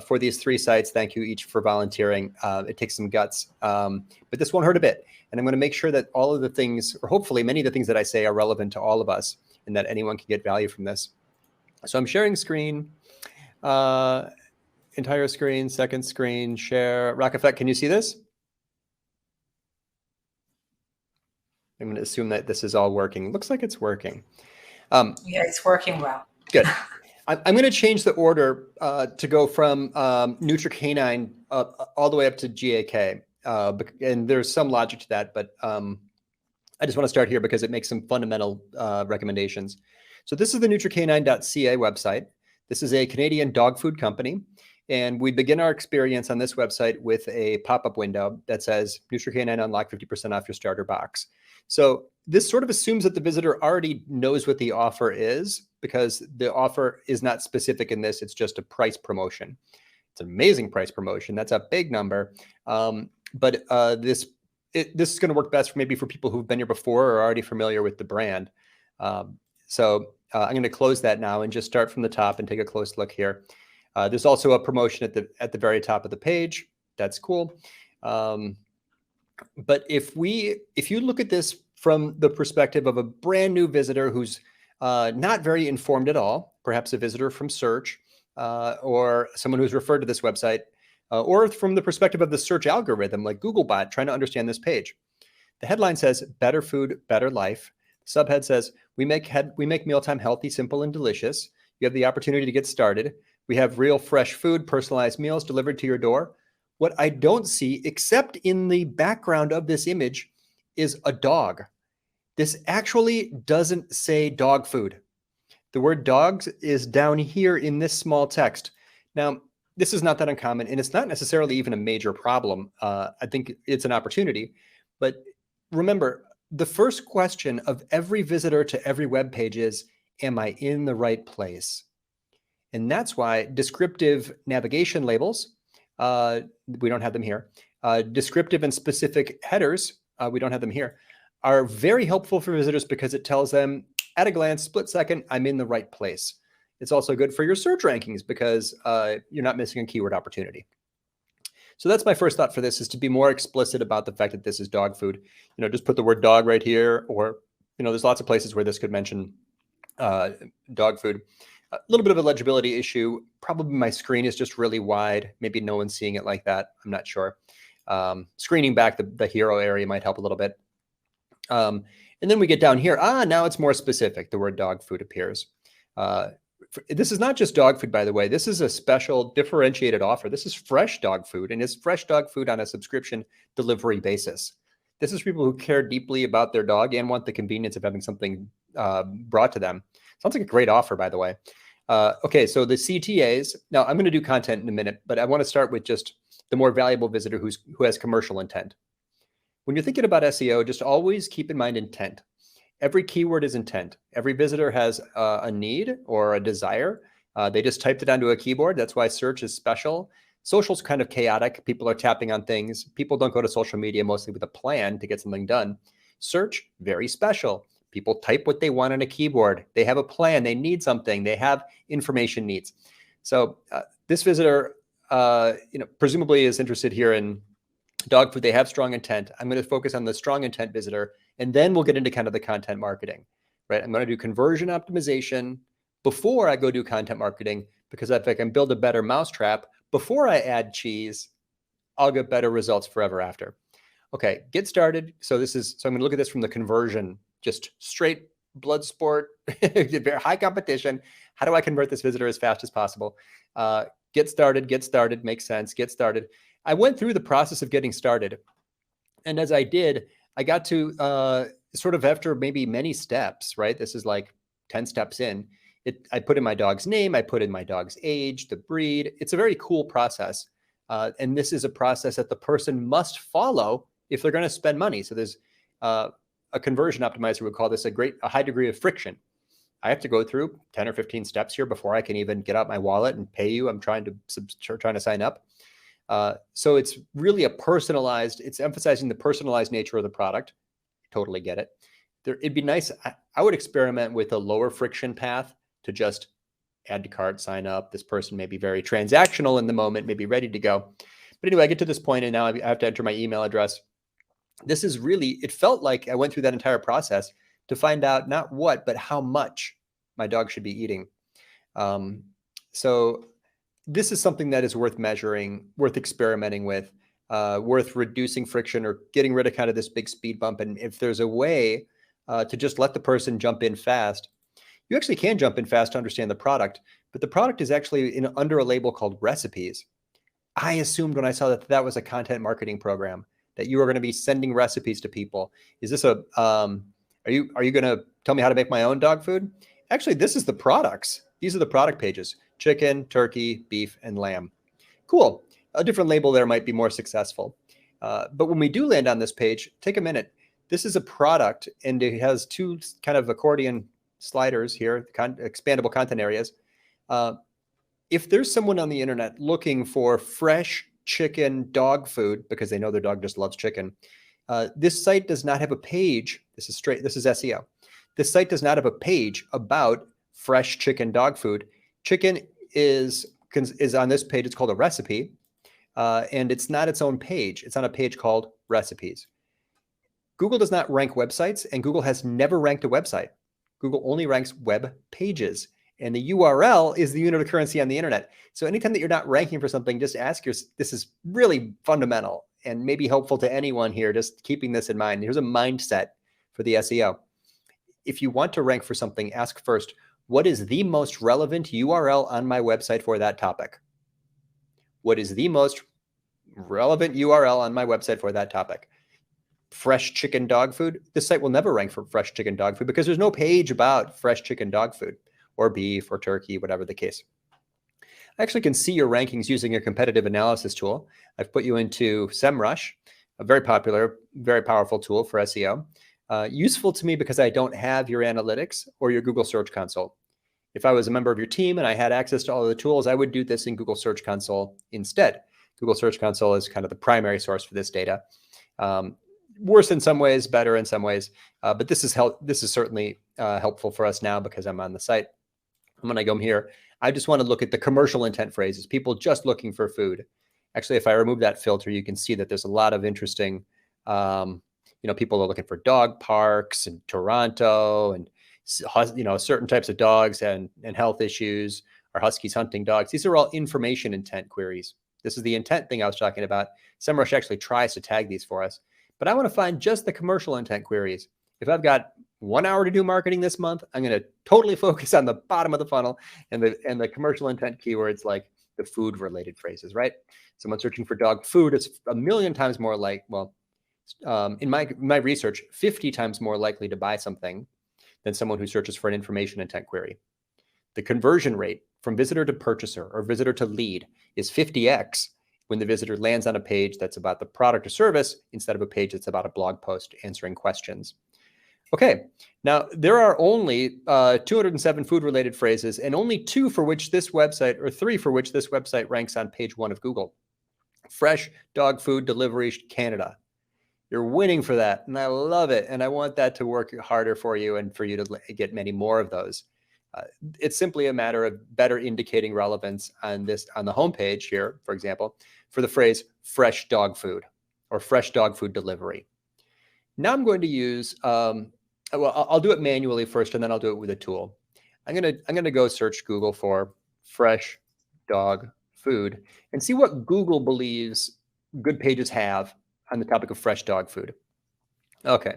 for these 3 sites. Thank you each for volunteering. It takes some guts, but this won't hurt a bit. And I'm going to make sure that all of the things, or hopefully many of the things that I say, are relevant to all of us and that anyone can get value from this. So I'm sharing screen. Entire screen, second screen, share. Rock Effect, can you see this? I'm going to assume that this is all working. Looks like it's working. Yeah, it's working well. Good. I'm going to change the order to go from NutriCanine all the way up to GAK. And there's some logic to that, but I just want to start here because it makes some fundamental recommendations. So this is the NutriCanine.ca website. This is a Canadian dog food company. And we begin our experience on this website with a pop-up window that says, NutriCanine unlock 50% off your starter box. So this sort of assumes that the visitor already knows what the offer is, because the offer is not specific in this. It's just a price promotion. It's an amazing price promotion. That's a big number. but this is going to work best maybe for people who've been here before or are already familiar with the brand. So I'm going to close that now and just start from the top and take a close look here. There's also a promotion at the very top of the page. That's cool. But if you look at this from the perspective of a brand new visitor who's not very informed at all, perhaps a visitor from search or someone who's referred to this website, or from the perspective of the search algorithm like Googlebot trying to understand this page. The headline says, "Better food, better life." The subhead says, we make mealtime healthy, simple, and delicious. You have the opportunity to get started. We have real fresh food, personalized meals delivered to your door. What I don't see, except in the background of this image, is a dog. This actually doesn't say dog food. The word dogs is down here in this small text. Now, this is not that uncommon, and it's not necessarily even a major problem. I think it's an opportunity. But remember, the first question of every visitor to every web page is, am I in the right place? And that's why descriptive navigation labels, we don't have them here. Descriptive and specific headers, we don't have them here, are very helpful for visitors because it tells them at a glance, split second, I'm in the right place. It's also good for your search rankings because you're not missing a keyword opportunity. So that's my first thought for this, is to be more explicit about the fact that this is dog food. Just put the word dog right here, or, there's lots of places where this could mention dog food. A little bit of a legibility issue. Probably my screen is just really wide. Maybe no one's seeing it like that. I'm not sure. Screening back the hero area might help a little bit. And then we get down here. Now it's more specific. The word dog food appears. This is not just dog food, by the way. This is a special differentiated offer. This is fresh dog food, and it's fresh dog food on a subscription delivery basis. This is people who care deeply about their dog and want the convenience of having something brought to them. Sounds like a great offer, by the way. Okay, so the CTAs. Now, I'm going to do content in a minute, but I want to start with just the more valuable visitor who has commercial intent. When you're thinking about SEO, just always keep in mind intent. Every keyword is intent. Every visitor has a need or a desire. They just typed it onto a keyboard. That's why search is special. Social's kind of chaotic. People are tapping on things. People don't go to social media mostly with a plan to get something done. Search, very special. People type what they want on a keyboard. They have a plan. They need something. They have information needs. So this visitor, presumably is interested here in dog food. They have strong intent. I'm going to focus on the strong intent visitor, and then we'll get into kind of the content marketing, right? I'm going to do conversion optimization before I go do content marketing, because if I can build a better mousetrap before I add cheese, I'll get better results forever after. Okay, get started. So I'm going to look at this from the conversion, just straight blood sport, very high competition. How do I convert this visitor as fast as possible? Get started, makes sense, get started. I went through the process of getting started. And as I did, I got to sort of after maybe many steps, right? This is like 10 steps in. I put in my dog's name. I put in my dog's age, the breed. It's a very cool process. And this is a process that the person must follow if they're going to spend money. So there's a conversion optimizer would call this a high degree of friction. I have to go through 10 or 15 steps here before I can even get out my wallet and pay you. I'm trying to sign up. So it's really it's emphasizing the personalized nature of the product. Totally get it. It'd be nice. I would experiment with a lower friction path to just add to cart, sign up. This person may be very transactional in the moment, may be ready to go. But anyway, I get to this point and now I have to enter my email address. This is really, it felt like I went through that entire process to find out not what, but how much my dog should be eating. So this is something that is worth measuring, worth experimenting with, worth reducing friction or getting rid of kind of this big speed bump. And if there's a way to just let the person jump in fast, you actually can jump in fast to understand the product, but the product is actually under a label called recipes. I assumed when I saw that was a content marketing program, that you are going to be sending recipes to people. Is this are you going to tell me how to make my own dog food? Actually, this is the products. These are the product pages: chicken, turkey, beef, and lamb. Cool. A different label there might be more successful. But when we do land on this page, take a minute. This is a product, and it has two kind of accordion sliders here, expandable content areas. If there's someone on the internet looking for fresh chicken dog food because they know their dog just loves chicken. This site does not have a page. This is SEO. This site does not have a page about fresh chicken dog food. Chicken is on this page. It's called a recipe, and it's not its own page. It's on a page called recipes. Google does not rank websites, and Google has never ranked a website. Google only ranks web pages, and the URL is the unit of currency on the internet. So anytime that you're not ranking for something, just ask yourself, this is really fundamental and maybe helpful to anyone here, just keeping this in mind. Here's a mindset for the SEO. If you want to rank for something, ask first, what is the most relevant URL on my website for that topic? What is the most relevant URL on my website for that topic? Fresh chicken dog food. This site will never rank for fresh chicken dog food because there's no page about fresh chicken dog food or beef or turkey, whatever the case. I actually can see your rankings using your competitive analysis tool. I've put you into SEMrush, a very popular, very powerful tool for SEO. Useful to me because I don't have your analytics or your Google Search Console. If I was a member of your team and I had access to all of the tools, I would do this in Google Search Console instead. Google Search Console is kind of the primary source for this data. Worse in some ways, better in some ways, but this is certainly helpful for us now because I'm on the site. And when I go here, I just want to look at the commercial intent phrases, people just looking for food. Actually, if I remove that filter, you can see that there's a lot of interesting, people are looking for dog parks in Toronto and, certain types of dogs and health issues, or huskies hunting dogs. These are all information intent queries. This is the intent thing I was talking about. SEMrush actually tries to tag these for us. But I want to find just the commercial intent queries. If I've got 1 hour to do marketing this month, I'm going to totally focus on the bottom of the funnel and the commercial intent keywords like the food related phrases, right? Someone searching for dog food is a million times more in my research, 50 times more likely to buy something than someone who searches for an information intent query. The conversion rate from visitor to purchaser or visitor to lead is 50x when the visitor lands on a page that's about the product or service instead of a page that's about a blog post answering questions. Okay, now there are only 207 food-related phrases and only 2 for which this website, or 3 for which this website ranks on page 1 of Google. Fresh dog food delivery Canada. You're winning for that, and I love it, and I want that to work harder for you and for you to get many more of those. It's simply a matter of better indicating relevance on the homepage here, for example, for the phrase fresh dog food or fresh dog food delivery. Now I'm going to use, I'll do it manually first, and then I'll do it with a tool. I'm gonna go search Google for fresh dog food and see what Google believes good pages have on the topic of fresh dog food. Okay,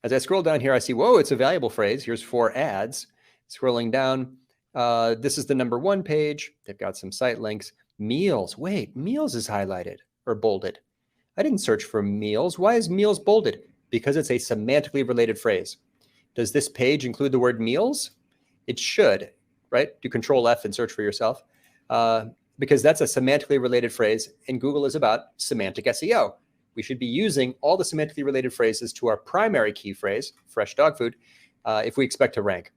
as I scroll down here, I see, whoa, it's a valuable phrase. Here's 4 ads. Scrolling down, this is the #1 page. They've got some site links. Meals. Wait, meals is highlighted or bolded. I didn't search for meals. Why is meals bolded? Because it's a semantically related phrase. Does this page include the word meals? It should, right? Do Control F and search for yourself, because that's a semantically related phrase, and Google is about semantic SEO. We should be using all the semantically related phrases to our primary key phrase, fresh dog food, if we expect to rank.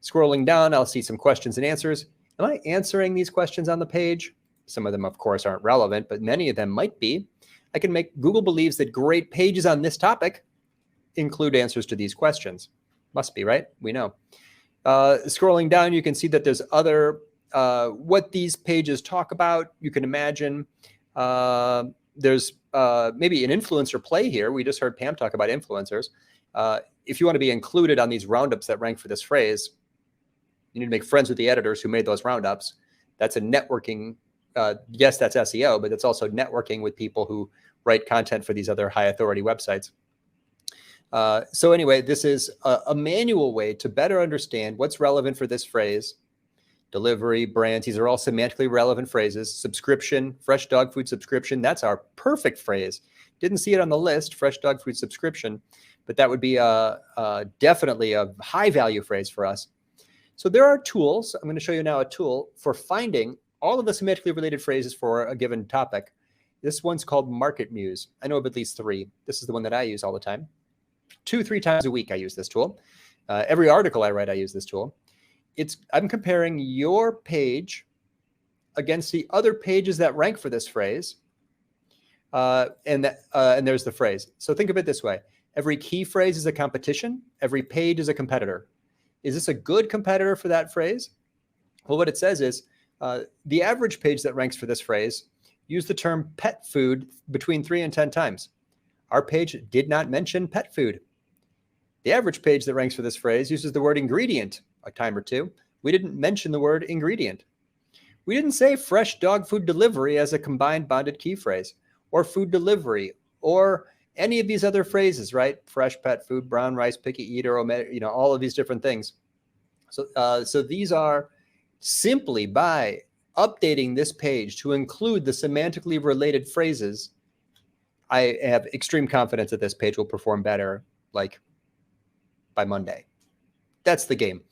Scrolling down, I'll see some questions and answers. Am I answering these questions on the page? Some of them, of course, aren't relevant, but many of them might be. I can make Google believes that great pages on this topic include answers to these questions. Must be, right? We know. Scrolling down, you can see that there's other, what these pages talk about. You can imagine there's maybe an influencer play here. We just heard Pam talk about influencers. If you want to be included on these roundups that rank for this phrase, you need to make friends with the editors who made those roundups. That's a networking, yes, that's SEO, but it's also networking with people who write content for these other high authority websites. So anyway, this is a manual way to better understand what's relevant for this phrase. Delivery, brands, these are all semantically relevant phrases. Subscription, fresh dog food subscription, that's our perfect phrase. Didn't see it on the list, fresh dog food subscription, but that would be definitely a high value phrase for us. So there are tools. I'm going to show you now a tool for finding all of the semantically related phrases for a given topic. This one's called Market Muse. I know of at least 3. This is the one that I use all the time. 2-3 times a week I use this tool. Every article I write, I use this tool. I'm comparing your page against the other pages that rank for this phrase and there's the phrase. So think of it this way. Every key phrase is a competition. Every page is a competitor. Is this a good competitor for that phrase? Well, what it says is the average page that ranks for this phrase used the term pet food between 3 and 10 times. Our page did not mention pet food. The average page that ranks for this phrase uses the word ingredient a time or two. We didn't mention the word ingredient. We didn't say fresh dog food delivery as a combined bonded key phrase, or food delivery, or any of these other phrases, right? Fresh pet food, brown rice, picky eater, all of these different things. So these are simply by updating this page to include the semantically related phrases. I have extreme confidence that this page will perform better, like by Monday. That's the game.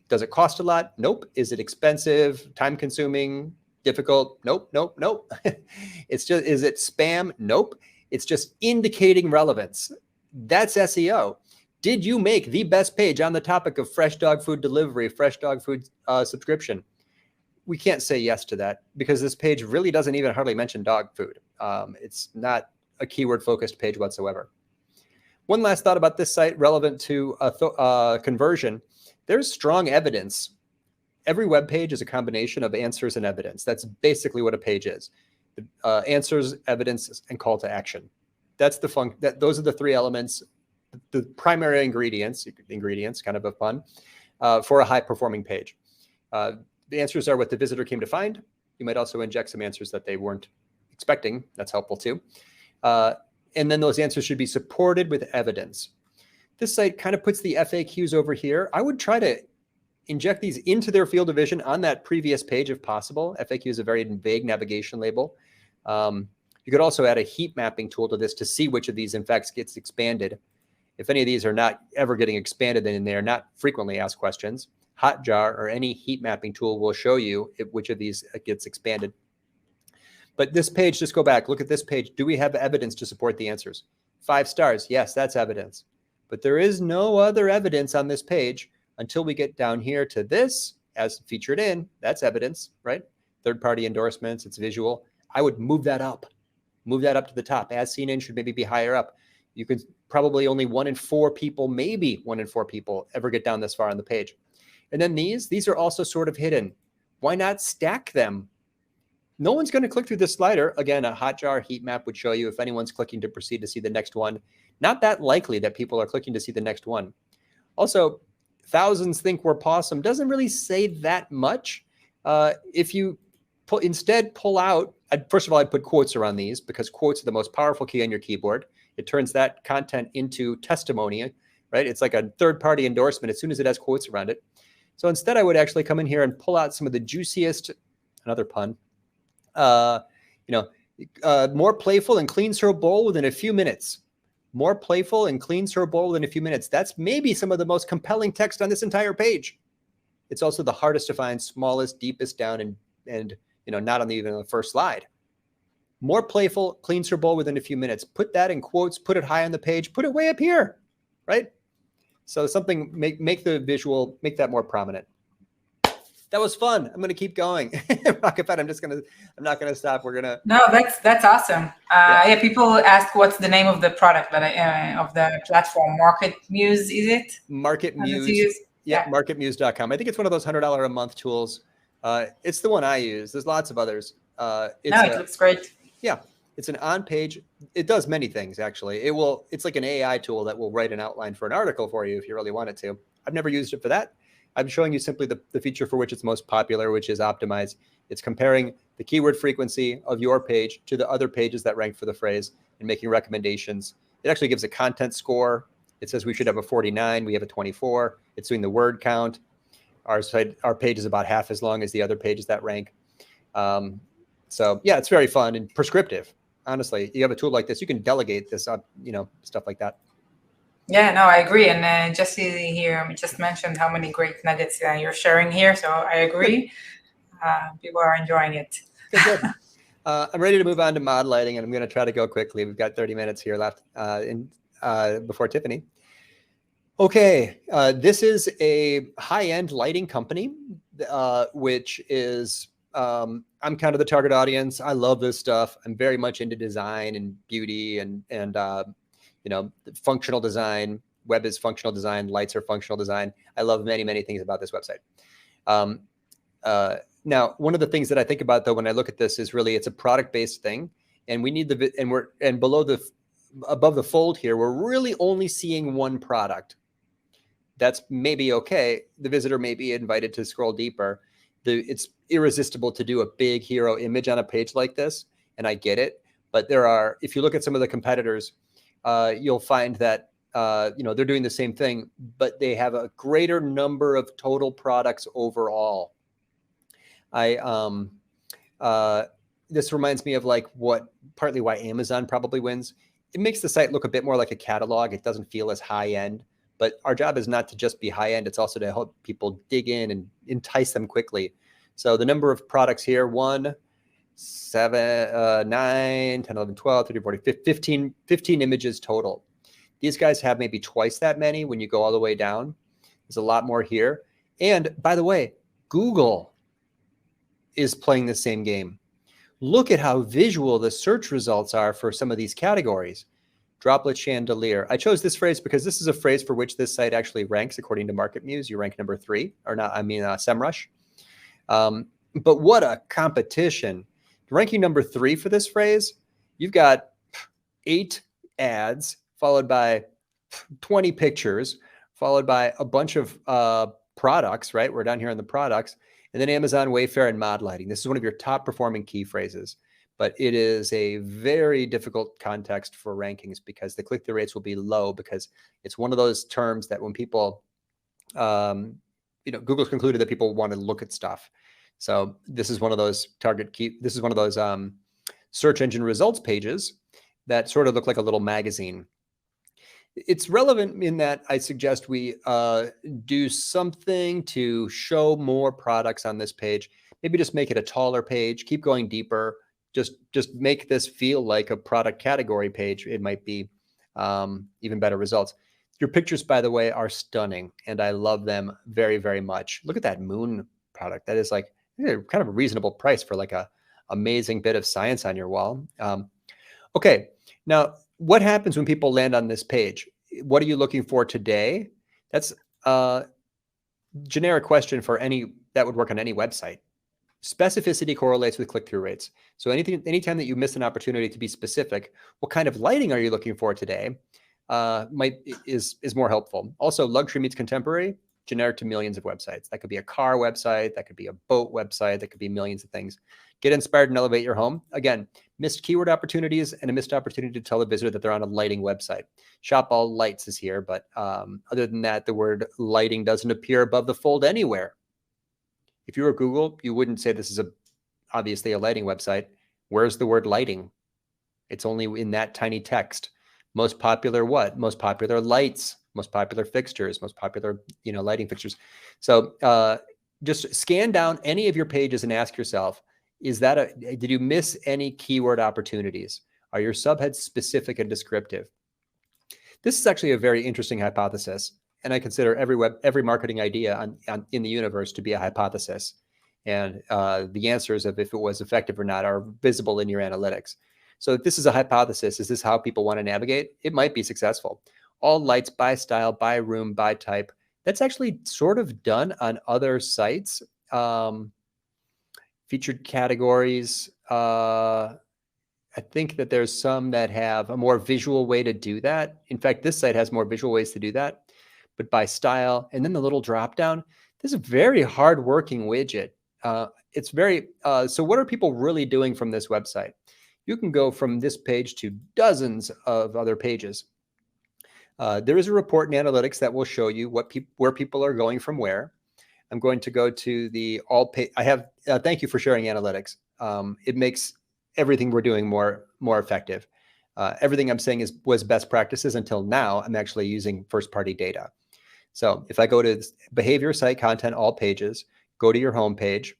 Does it cost a lot? Nope. Is it expensive, time consuming, difficult? Nope, nope, nope. It's just, is it spam? Nope. It's just indicating relevance. That's SEO. Did you make the best page on the topic of fresh dog food delivery, fresh dog food subscription? We can't say yes to that because this page really doesn't even hardly mention dog food. It's not a keyword focused page whatsoever. One last thought about this site relevant to conversion. There's strong evidence. Every web page is a combination of answers and evidence. That's basically what a page is. Answers, evidence, and call to action. That's the those are the 3 elements, the primary ingredients, kind of a pun, for a high performing page. The answers are what the visitor came to find. You might also inject some answers that they weren't expecting. That's helpful too. And then those answers should be supported with evidence. This site kind of puts the FAQs over here. I would try to inject these into their field of vision on that previous page if possible. FAQ is a very vague navigation label. You could also add a heat mapping tool to this to see which of these in fact gets expanded. If any of these are not ever getting expanded, then they are not frequently asked questions. Hotjar or any heat mapping tool will show you which of these gets expanded. But this page, just go back, look at this page. Do we have evidence to support the answers? 5 stars, yes, that's evidence. But there is no other evidence on this page until we get down here to this as featured in. That's evidence, right? Third-party endorsements, it's visual. I would move that up to the top. As seen in should maybe be higher up. You could probably only 1 in 4 people, maybe 1 in 4 people ever get down this far on the page. And then these are also sort of hidden. Why not stack them? No one's going to click through this slider. Again, a Hotjar heat map would show you if anyone's clicking to proceed to see the next one. Not that likely that people are clicking to see the next one. Also, thousands think we're possum doesn't really say that much. If you instead pull out, first of all, I'd put quotes around these because quotes are the most powerful key on your keyboard. It turns that content into testimony, right? It's like a third-party endorsement as soon as it has quotes around it. So instead, I would actually come in here and pull out some of the juiciest, another pun, more playful and cleans her bowl within a few minutes. More playful and cleans her bowl within a few minutes. That's maybe some of the most compelling text on this entire page. It's also the hardest to find, smallest, deepest down, and not even on the first slide. More playful, cleans her bowl within a few minutes. Put that in quotes, put it high on the page, put it way up here, right? So something, make the visual, make that more prominent. That was fun. I'm going to keep going. Rocket Pet, I'm not going to stop. No, that's awesome. Yeah, people ask what's the name of the product of the platform. Market Muse, is it? Market Muse. Yeah, marketmuse.com. I think it's one of those $100 a month tools. It's the one I use. There's lots of others. It looks great. Yeah, it's an on-page. It does many things, actually. It's like an AI tool that will write an outline for an article for you if you really want it to. I've never used it for that. I'm showing you simply the feature for which it's most popular, which is optimize. It's comparing the keyword frequency of your page to the other pages that rank for the phrase and making recommendations. It actually gives a content score. It says we should have a 49. We have a 24. It's doing the word count. Our page is about half as long as the other pages that rank. So yeah, it's very fun and prescriptive. Honestly, you have a tool like this, you can delegate this up, stuff like that. Yeah, no, I agree. And Jesse here just mentioned how many great nuggets you're sharing here. So I agree. People are enjoying it. Good. I'm ready to move on to mod lighting, and I'm going to try to go quickly. We've got 30 minutes here left before Tiffany. Okay, this is a high-end lighting company, which is I'm kind of the target audience. I love this stuff. I'm very much into design and beauty and functional design. Web is functional design. Lights are functional design. I love many, many things about this website. Now, one of the things that I think about though when I look at this is really it's a product-based thing, and we need above the fold here, we're really only seeing one product. That's maybe okay. The visitor may be invited to scroll deeper. It's irresistible to do a big hero image on a page like this, and I get it. But if you look at some of the competitors, you'll find that they're doing the same thing, but they have a greater number of total products overall. This reminds me of partly why Amazon probably wins. It makes the site look a bit more like a catalog. It doesn't feel as high end, but our job is not to just be high end. It's also to help people dig in and entice them quickly. So the number of products here, 1, 7, 9, 10, 11, 12, 13, 14, 15 images total. These guys have maybe twice that many when you go all the way down. There's a lot more here. And by the way, Google is playing the same game. Look at how visual the search results are for some of these categories. Droplet chandelier. I chose this phrase because this is a phrase for which this site actually ranks according to MarketMuse. You rank number 3, or not, SEMrush. But what a competition. Ranking number 3 for this phrase, you've got 8 ads, followed by 20 pictures, followed by a bunch of products, right? We're down here on the products. And then Amazon, Wayfair, and mod lighting. This is one of your top performing key phrases, but it is a very difficult context for rankings because the click-through rates will be low because it's one of those terms that when people, Google's concluded that people want to look at stuff. So this is one of those search engine results pages that sort of look like a little magazine. It's relevant in that I suggest we do something to show more products on this page. Maybe just make it a taller page, keep going deeper, just make this feel like a product category page. It might be even better results. Your pictures, by the way, are stunning, and I love them very, very much. Look at that moon product. That is like kind of a reasonable price for like a amazing bit of science on your wall. Okay, now, what happens when people land on this page? What are you looking for today? That's a generic question for that would work on any website. Specificity correlates with click-through rates. So anytime that you miss an opportunity to be specific, what kind of lighting are you looking for today is more helpful. Also, luxury meets contemporary, generic to millions of websites. That could be a car website, that could be a boat website, that could be millions of things. Get inspired and elevate your home. Again, missed keyword opportunities and a missed opportunity to tell the visitor that they're on a lighting website. Shop All Lights is here, but other than that, the word lighting doesn't appear above the fold anywhere. If you were Google, you wouldn't say this is obviously a lighting website. Where's the word lighting? It's only in that tiny text. Most popular what? Most popular lights, most popular fixtures, most popular lighting fixtures. So just scan down any of your pages and ask yourself, did you miss any keyword opportunities? Are your subheads specific and descriptive? This is actually a very interesting hypothesis, and I consider every marketing idea in the universe to be a hypothesis. And the answers of if it was effective or not are visible in your analytics. So if this is a hypothesis, is this how people want to navigate? It might be successful. All lights by style, by room, by type. That's actually sort of done on other sites. Featured categories. I think that there's some that have a more visual way to do that. In fact, this site has more visual ways to do that, but by style. And then the little drop down. This is a very hard-working widget. It's very, so what are people really doing from this website? You can go from this page to dozens of other pages. There is a report in analytics that will show you where people are going from where. I'm going to go to the all page. Thank you for sharing analytics. It makes everything we're doing more effective. Everything I'm saying was best practices until now. I'm actually using first-party data. So if I go to behavior, site content, all pages, go to your home page,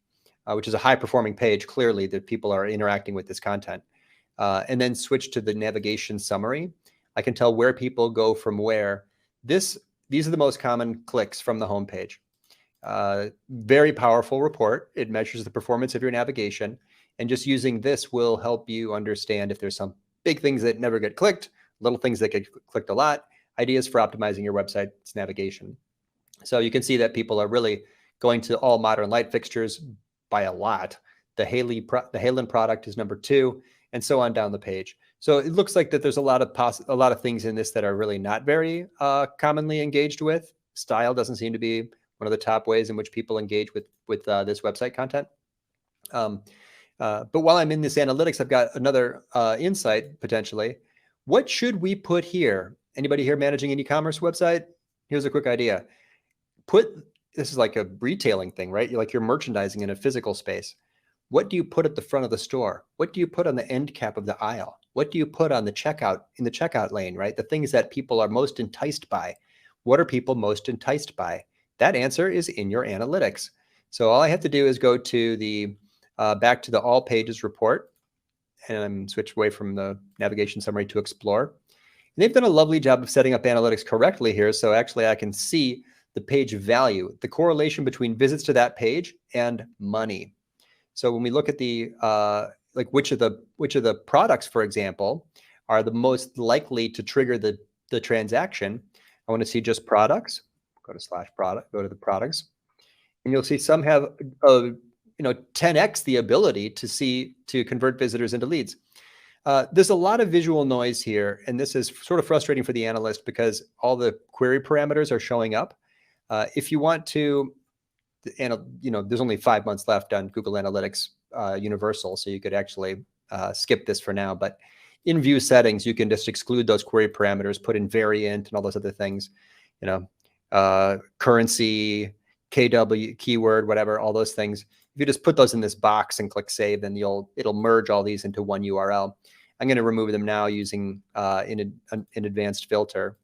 which is a high-performing page, clearly that people are interacting with this content, and then switch to the navigation summary, I can tell where people go from where. These are the most common clicks from the homepage. Very powerful report. It measures the performance of your navigation. And just using this will help you understand if there's some big things that never get clicked, little things that get clicked a lot, ideas for optimizing your website's navigation. So you can see that people are really going to all modern light fixtures by a lot. The Halen product is number 2, and so on down the page. So it looks like that there's a lot of things in this that are really not very commonly engaged with. Style doesn't seem to be one of the top ways in which people engage with this website content. But while I'm in this analytics, I've got another insight potentially. What should we put here? Anybody here managing an e-commerce website? Here's a quick idea. This is like a retailing thing, right? You're merchandising in a physical space. What do you put at the front of the store? What do you put on the end cap of the aisle? What do you put on the checkout, in the checkout lane, right? The things that people are most enticed by. What are people most enticed by? That answer is in your analytics. So all I have to do is go to the back to the all pages report, and I'm switched away from the navigation summary to explore. And they've done a lovely job of setting up analytics correctly here. So actually I can see the page value, the correlation between visits to that page and money. So when we look at the like which of the products, for example, are the most likely to trigger the transaction, I want to see just products. Go to /product, go to the products, and you'll see some have 10x the ability to convert visitors into leads. There's a lot of visual noise here, and this is sort of frustrating for the analyst because all the query parameters are showing up. If you want to, and there's only 5 months left on Google Analytics Universal, so you could actually skip this for now. But in view settings, you can just exclude those query parameters, put in variant and all those other things, currency, KW, keyword, whatever, all those things. If you just put those in this box and click save, then it'll merge all these into one URL. I'm going to remove them now using an advanced filter.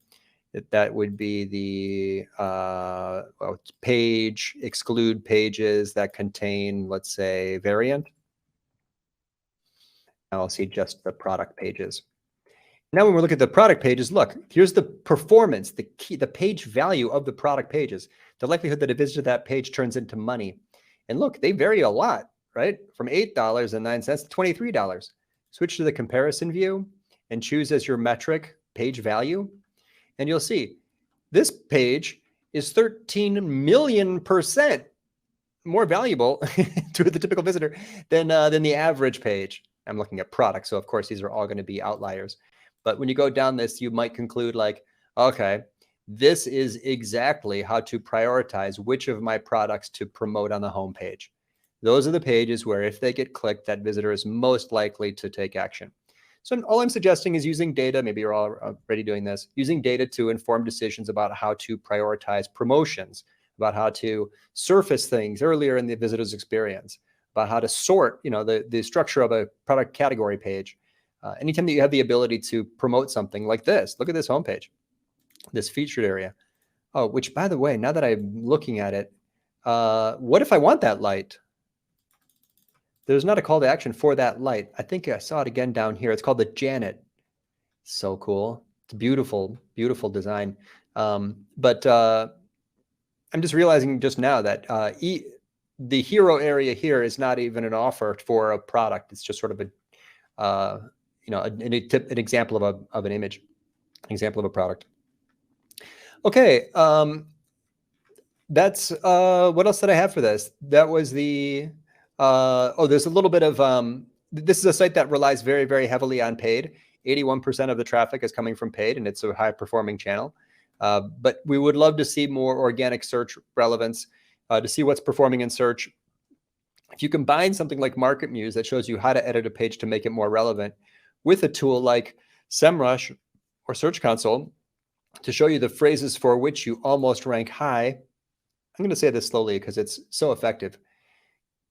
That would be the page, exclude pages that contain, let's say, variant. Now I'll see just the product pages. Now when we look at the product pages, look, here's the performance, the page value of the product pages, the likelihood that a visit to that page turns into money. And look, they vary a lot, right? From $8.09 to $23. Switch to the comparison view and choose as your metric page value. And you'll see this page is 13 million% more valuable to the typical visitor than the average page. I'm looking at products, so of course these are all going to be outliers. But when you go down this, you might conclude like, okay, this is exactly how to prioritize which of my products to promote on the homepage. Those are the pages where if they get clicked, that visitor is most likely to take action. So all I'm suggesting is using data, maybe you're already doing this, using data to inform decisions about how to prioritize promotions, about how to surface things earlier in the visitor's experience, about how to sort, the structure of a product category page. Anytime that you have the ability to promote something like this, look at this homepage, this featured area. Oh, which by the way, now that I'm looking at it, what if I want that light? There's not a call to action for that light. I think I saw it again down here. It's called the Janet. So cool. It's beautiful, beautiful design. But I'm just realizing just now that the hero area here is not even an offer for a product. It's just sort of an example of an image, an example of a product. Okay. That's what else did I have for this? That was the there's a little bit of this is a site that relies very, very heavily on paid. 81% of the traffic is coming from paid, and it's a high performing channel. But we would love to see more organic search relevance, to see what's performing in search. If you combine something like Market Muse that shows you how to edit a page to make it more relevant with a tool like SEMrush or Search Console to show you the phrases for which you almost rank high, I'm going to say this slowly because it's so effective.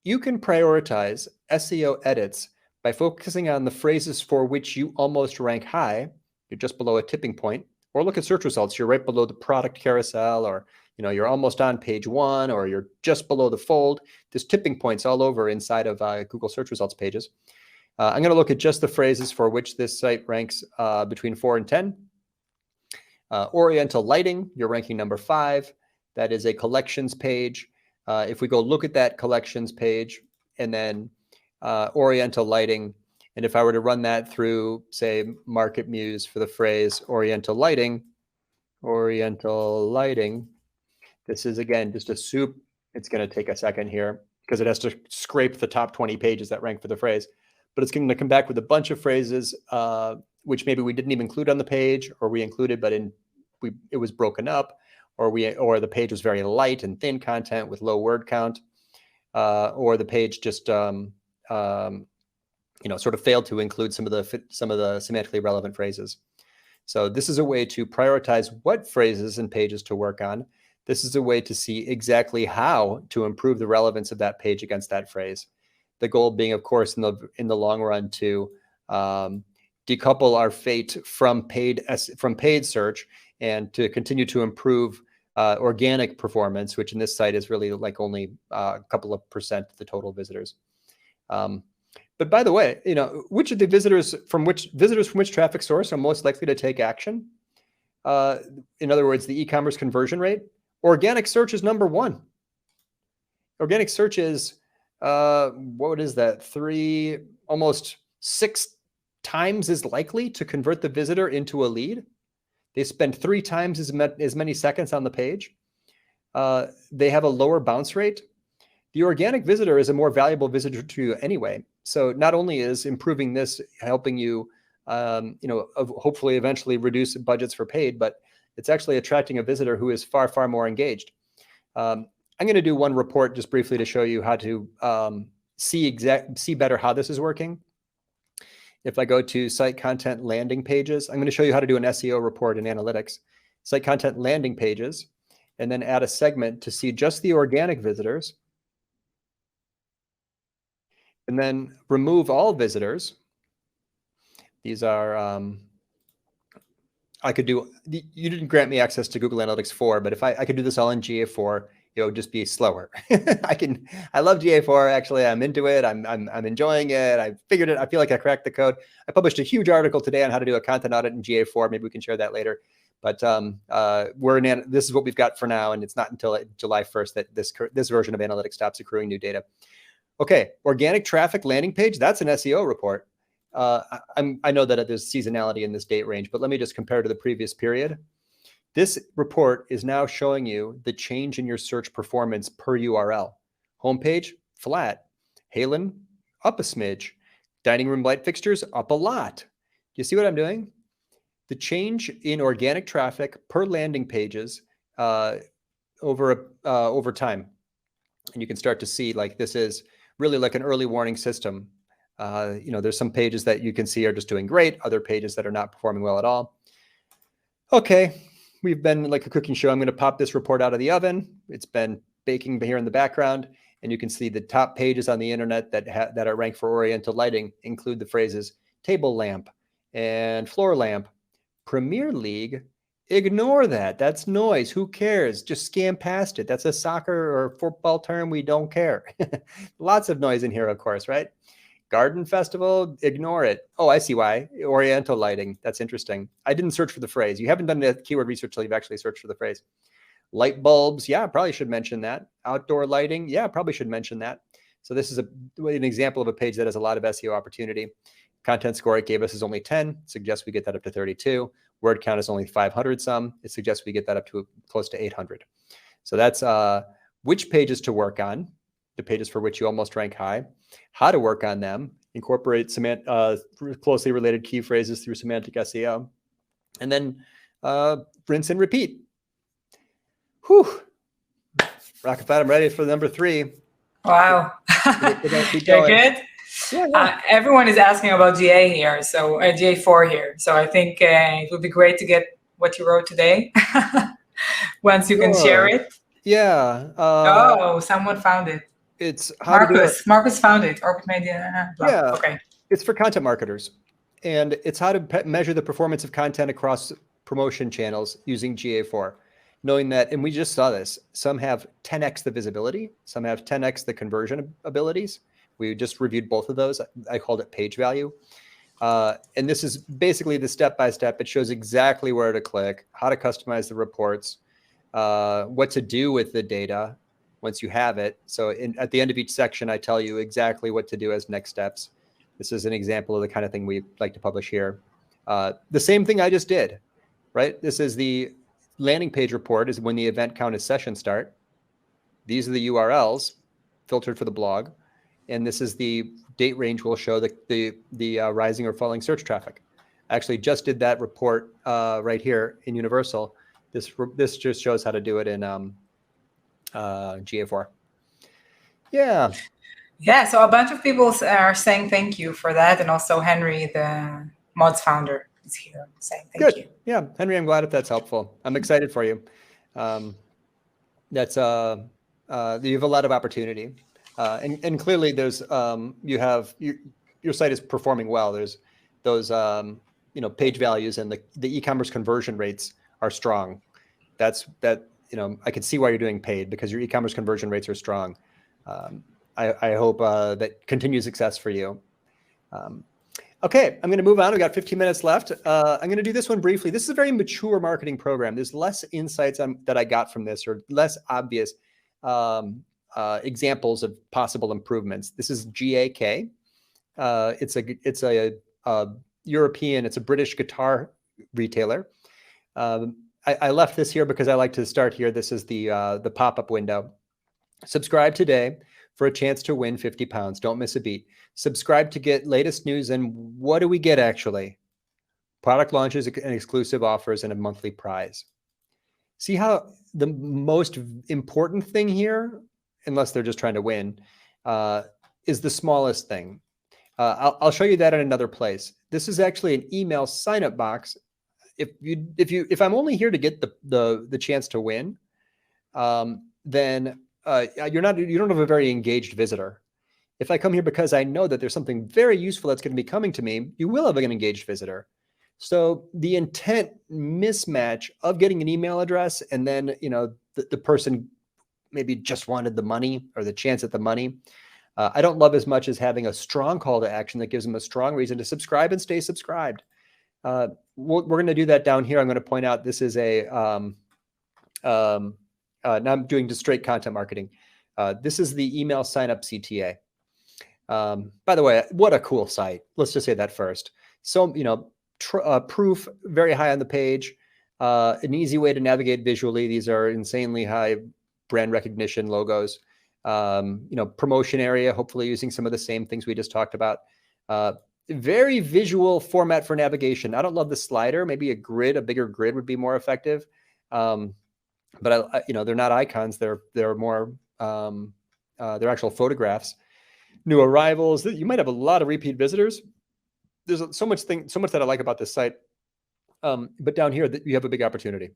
You can prioritize SEO edits by focusing on the phrases for which you almost rank high. You're just below a tipping point, or look at search results. You're right below the product carousel, or you're almost on page 1, or you're just below the fold. There's tipping points all over inside of Google search results pages. I'm going to look at just the phrases for which this site ranks between 4 and 10. Oriental lighting, you're ranking number 5. That is a collections page. If we go look at that collections page and then Oriental lighting. And if I were to run that through, say, Market Muse for the phrase Oriental lighting, this is, again, just a soup. It's going to take a second here because it has to scrape the top 20 pages that rank for the phrase. But it's going to come back with a bunch of phrases, which maybe we didn't even include on the page, or we included, but it was broken up, or the page was very light and thin content with low word count, or the page just sort of failed to include some of the semantically relevant phrases. So this is a way to prioritize what phrases and pages to work on. This is a way to see exactly how to improve the relevance of that page against that phrase. The goal being, of course, in the long run, to decouple our fate from paid search and to continue to improve organic performance, which in this site is really like only a couple of percent of the total visitors. But by the way, which of the visitors from which traffic source are most likely to take action? In other words, the e-commerce conversion rate. Organic search is number one. Organic search is, what is that? Almost 6 times as likely to convert the visitor into a lead. They spend 3 times as many seconds on the page. They have a lower bounce rate. The organic visitor is a more valuable visitor to you anyway. So not only is improving this helping you, hopefully eventually reduce budgets for paid, but it's actually attracting a visitor who is far, far more engaged. I'm going to do one report just briefly to show you how to see better how this is working. If I go to site content landing pages, I'm going to show you how to do an SEO report in analytics. Site content landing pages, and then add a segment to see just the organic visitors. And then remove all visitors. These are, you didn't grant me access to Google Analytics 4, but if I could do this all in GA4, it would just be slower. I love GA4, actually. I'm into it. I'm enjoying it. I figured it. I feel like I cracked the code. I published a huge article today on how to do a content audit in GA4. Maybe we can share that later. But this is what we've got for now, and it's not until July 1st that this version of analytics stops accruing new data. Okay, organic traffic landing page, that's an SEO report. I know that there's seasonality in this date range, but let me just compare to the previous period. This report is now showing you the change in your search performance per URL. Homepage, flat. Halen, up a smidge. Dining room light fixtures, up a lot. Do you see what I'm doing? The change in organic traffic per landing pages over time. And you can start to see, like, this is really like an early warning system. There's some pages that you can see are just doing great, other pages that are not performing well at all. Okay, we've been like a cooking show. I'm going to pop this report out of the oven. It's been baking here in the background, and you can see the top pages on the internet that are ranked for Oriental lighting include the phrases table lamp and floor lamp. Premier League, ignore that. That's noise. Who cares? Just scan past it. That's a soccer or football term. We don't care. Lots of noise in here, of course, right? Garden Festival, ignore it. Oh, I see why. Oriental lighting. That's interesting. I didn't search for the phrase. You haven't done the keyword research until you've actually searched for the phrase. Light bulbs. Yeah, probably should mention that. Outdoor lighting. Yeah, probably should mention that. So this is an example of a page that has a lot of SEO opportunity. Content score it gave us is only 10. Suggests we get that up to 32. Word count is only 500 some. It suggests we get that up to close to 800. So that's which pages to work on, the pages for which you almost rank high, how to work on them, incorporate closely related key phrases through semantic SEO, and then rinse and repeat. Whew. Rocket Bottom ready for number 3. Wow. You're good? Yeah. Everyone is asking about GA here, so GA4 here. So I think it would be great to get what you wrote today once you can share it. Yeah. Someone found it. It's how to do it. Marcus found it. Orbit Media. Yeah. Okay. It's for content marketers, and it's how to measure the performance of content across promotion channels using GA4. Knowing that, and we just saw this, some have 10x the visibility, some have 10x the conversion abilities. We just reviewed both of those. I called it page value. And this is basically the step-by-step. It shows exactly where to click, how to customize the reports, what to do with the data once you have it. So at the end of each section, I tell you exactly what to do as next steps. This is an example of the kind of thing we like to publish here. The same thing I just did, right? This is the landing page report, is when the event count is session start. These are the URLs filtered for the blog. And this is the date range will show the rising or falling search traffic. I actually just did that report right here in Universal. This just shows how to do it in GA4. Yeah. Yeah, so a bunch of people are saying thank you for that. And also Henry, the Mods founder, is here saying thank you. Yeah, Henry, I'm glad if that's helpful. I'm excited for you. That's you have a lot of opportunity. And clearly there's, you have, your site is performing well. There's those, page values and the e-commerce conversion rates are strong. I can see why you're doing paid, because your e-commerce conversion rates are strong. I hope that continued success for you. Okay, I'm going to move on. We've got 15 minutes left. I'm going to do this one briefly. This is a very mature marketing program. There's less insights that I got from this, or less obvious examples of possible improvements. This is GAK. It's a European, it's a British guitar retailer. I left this here because I like to start here. This is the pop-up window. Subscribe today for a chance to win 50 pounds. Don't miss a beat. Subscribe to get latest news. And what do we get actually? Product launches and exclusive offers and a monthly prize. See how the most important thing here, unless they're just trying to win, is the smallest thing. I'll show you that in another place. This is actually an email sign-up box. If I'm only here to get the chance to win, then you don't have a very engaged visitor. If I come here because I know that there's something very useful that's going to be coming to me, you will have an engaged visitor. So the intent mismatch of getting an email address and then the person maybe just wanted the money or the chance at the money. I don't love as much as having a strong call to action that gives them a strong reason to subscribe and stay subscribed. We're going to do that down here. I'm going to point out this is now I'm doing just straight content marketing. This is the email sign up CTA. By the way, what a cool site. Let's just say that first. So, proof very high on the page, an easy way to navigate visually. These are insanely high brand recognition logos. Promotion area, hopefully using some of the same things we just talked about. Very visual format for navigation. I don't love the slider. Maybe a bigger grid would be more effective. But they're not icons. They're more, they're actual photographs. New arrivals. You might have a lot of repeat visitors. There's so much that I like about this site. But down here, you have a big opportunity.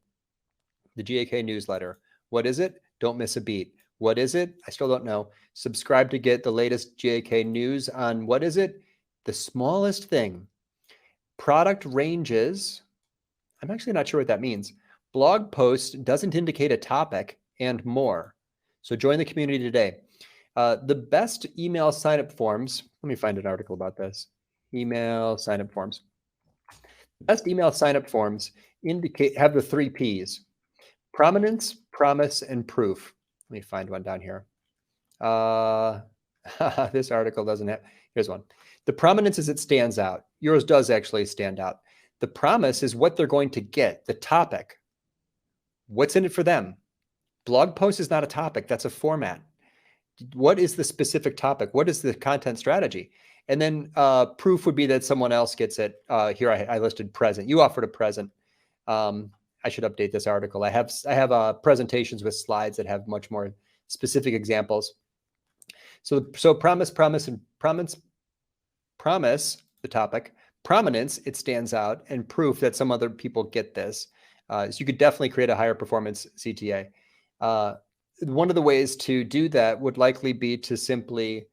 The GAK newsletter. What is it? Don't miss a beat. What is it? I still don't know. Subscribe to get the latest GAK news on what is it? The smallest thing. Product ranges. I'm actually not sure what that means. Blog post doesn't indicate a topic and more. So join the community today. The best email signup forms. Let me find an article about this. Email signup forms. Best email signup forms have the 3 Ps: prominence, promise, and proof. Let me find one down here. This article doesn't have. Here's one. The prominence is it stands out. Yours does actually stand out. The promise is what they're going to get. The topic. What's in it for them? Blog post is not a topic. That's a format. What is the specific topic? What is the content strategy? And then proof would be that someone else gets it. Here I listed present. You offered a present. I should update this article. I have presentations with slides that have much more specific examples. So promise, the topic. Prominence, it stands out, and proof that some other people get this. So you could definitely create a higher performance CTA. One of the ways to do that would likely be to simply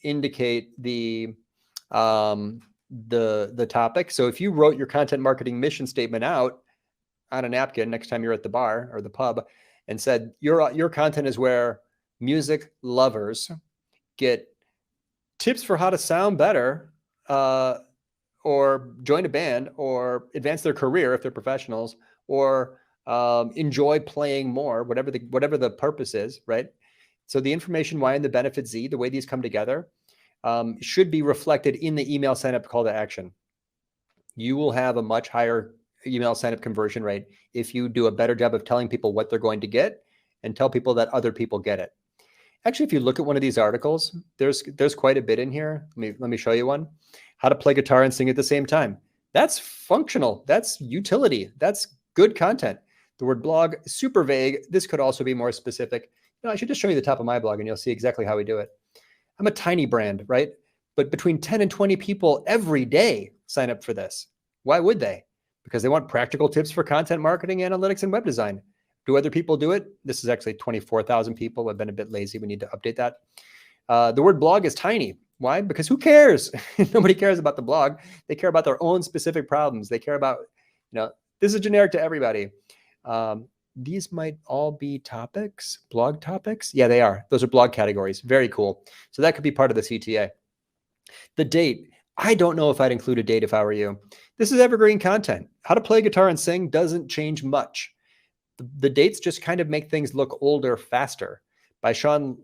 indicate the topic. So if you wrote your content marketing mission statement out on a napkin next time you're at the bar or the pub and said your content is where music lovers get tips for how to sound better, or join a band, or advance their career if they're professionals, or enjoy playing more, whatever the purpose is, right? So the information Y and the benefit Z, the way these come together, should be reflected in the email sign-up call to action. You will have a much higher email sign-up conversion rate if you do a better job of telling people what they're going to get and tell people that other people get it. Actually, if you look at one of these articles, there's quite a bit in here. Let me show you one. How to play guitar and sing at the same time. That's functional. That's utility. That's good content. The word blog, super vague. This could also be more specific. I should just show you the top of my blog and you'll see exactly how we do it. I'm a tiny brand, right? But between 10 and 20 people every day sign up for this. Why would they? Because they want practical tips for content marketing, analytics, and web design. Do other people do it? This is actually 24,000 people. I've been a bit lazy. We need to update that. The word blog is tiny. Why? Because who cares? Nobody cares about the blog. They care about their own specific problems. They care about, this is generic to everybody. These might all be topics, blog topics. Yeah, they are. Those are blog categories. Very cool. So that could be part of the CTA. The date. I don't know if I'd include a date if I were you. This is evergreen content. How to play guitar and sing doesn't change much. The dates just kind of make things look older faster. By Sean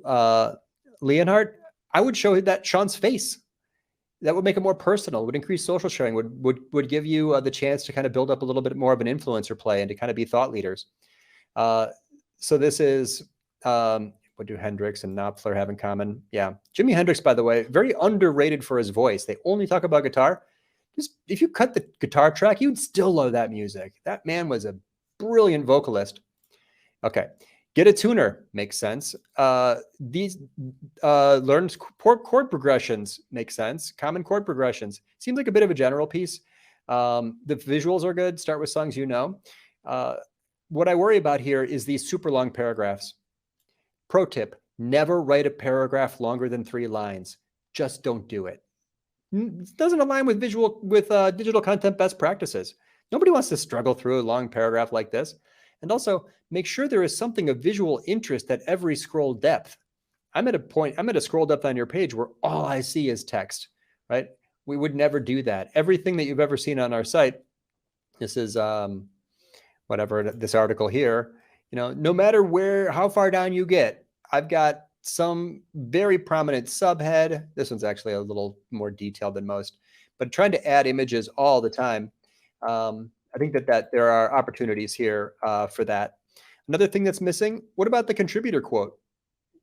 Leonhardt, I would show that Sean's face. That would make it more personal, would increase social sharing, would give you the chance to kind of build up a little bit more of an influencer play and to kind of be thought leaders. So this is, what do Hendrix and Knopfler have in common? Yeah. Jimi Hendrix, by the way, very underrated for his voice. They only talk about guitar. Just if you cut the guitar track, you'd still love that music. That man was a brilliant vocalist. Okay. Get a tuner makes sense. These learn chord progressions make sense. Common chord progressions. Seems like a bit of a general piece. The visuals are good. Start with songs you know. What I worry about here is these super long paragraphs. Pro tip, never write a paragraph longer than 3 lines. Just don't do it. It doesn't align with digital content best practices. Nobody wants to struggle through a long paragraph like this. And also make sure there is something of visual interest at every scroll depth. I'm at a scroll depth on your page where all I see is text, right? We would never do that. Everything that you've ever seen on our site, this is whatever, this article here, no matter how far down you get, I've got some very prominent subhead. This one's actually a little more detailed than most, but trying to add images all the time. I think that there are opportunities here for that. Another thing that's missing, what about the contributor quote?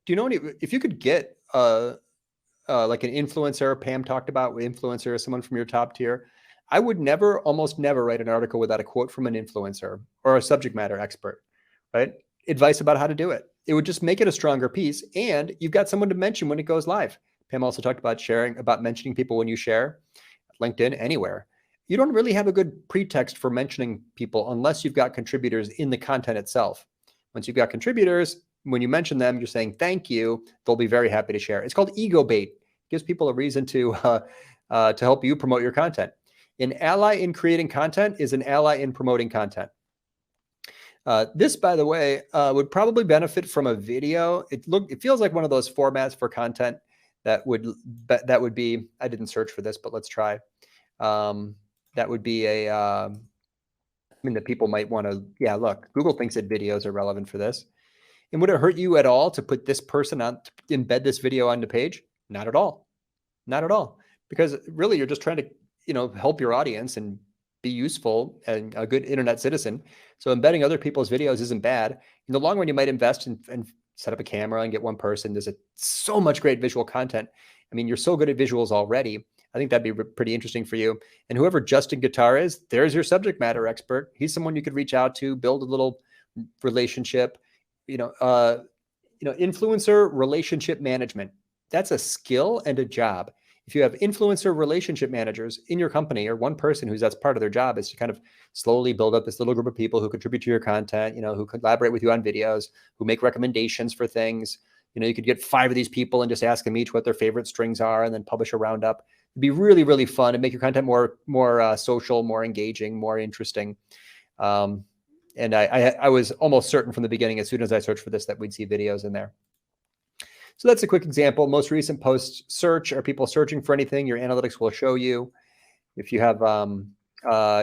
Do you know if you could get like an influencer, Pam talked about influencer, someone from your top tier, I would almost never write an article without a quote from an influencer or a subject matter expert, right? Advice about how to do it. It would just make it a stronger piece, and you've got someone to mention when it goes live. Pam also talked about mentioning people when you share, LinkedIn, anywhere. You don't really have a good pretext for mentioning people unless you've got contributors in the content itself. Once you've got contributors, when you mention them, you're saying thank you. They'll be very happy to share. It's called ego bait. It gives people a reason to help you promote your content. An ally in creating content is an ally in promoting content. This, by the way, would probably benefit from a video. It feels like one of those formats for content that would be. I didn't search for this, but let's try. That would be that people might want to. Yeah, look, Google thinks that videos are relevant for this. And would it hurt you at all to put this person on, to embed this video on the page? Not at all. Not at all. Because really, you're just trying to, help your audience and be useful and a good internet citizen. So embedding other people's videos isn't bad. In the long run, you might invest and set up a camera and get one person. There's so much great visual content. I mean, you're so good at visuals already. I think that'd be pretty interesting for you. And whoever Justin Guitar is, there's your subject matter expert. He's someone you could reach out to, build a little relationship. Influencer relationship management. That's a skill and a job. If you have influencer relationship managers in your company, or one person that's part of their job is to kind of slowly build up this little group of people who contribute to your content, who collaborate with you on videos, who make recommendations for things. You could get 5 of these people and just ask them each what their favorite strings are and then publish a roundup. It'd be really, really fun and make your content more social, more engaging, more interesting. And I was almost certain from the beginning, as soon as I searched for this, that we'd see videos in there. So that's a quick example. Most recent post search. Are people searching for anything? Your analytics will show you. If you have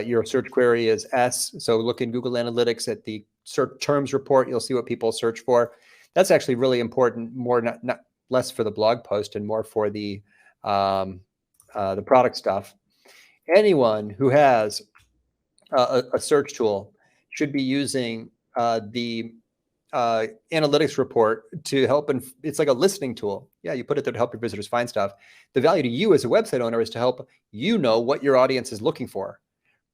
your search query is S, so look in Google Analytics at the search terms report. You'll see what people search for. That's actually really important, more not less for the blog post and more for the product stuff. Anyone who has a search tool should be using the analytics report to help. And it's like a listening tool. Yeah, you put it there to help your visitors find stuff. The value to you as a website owner is to help you know what your audience is looking for.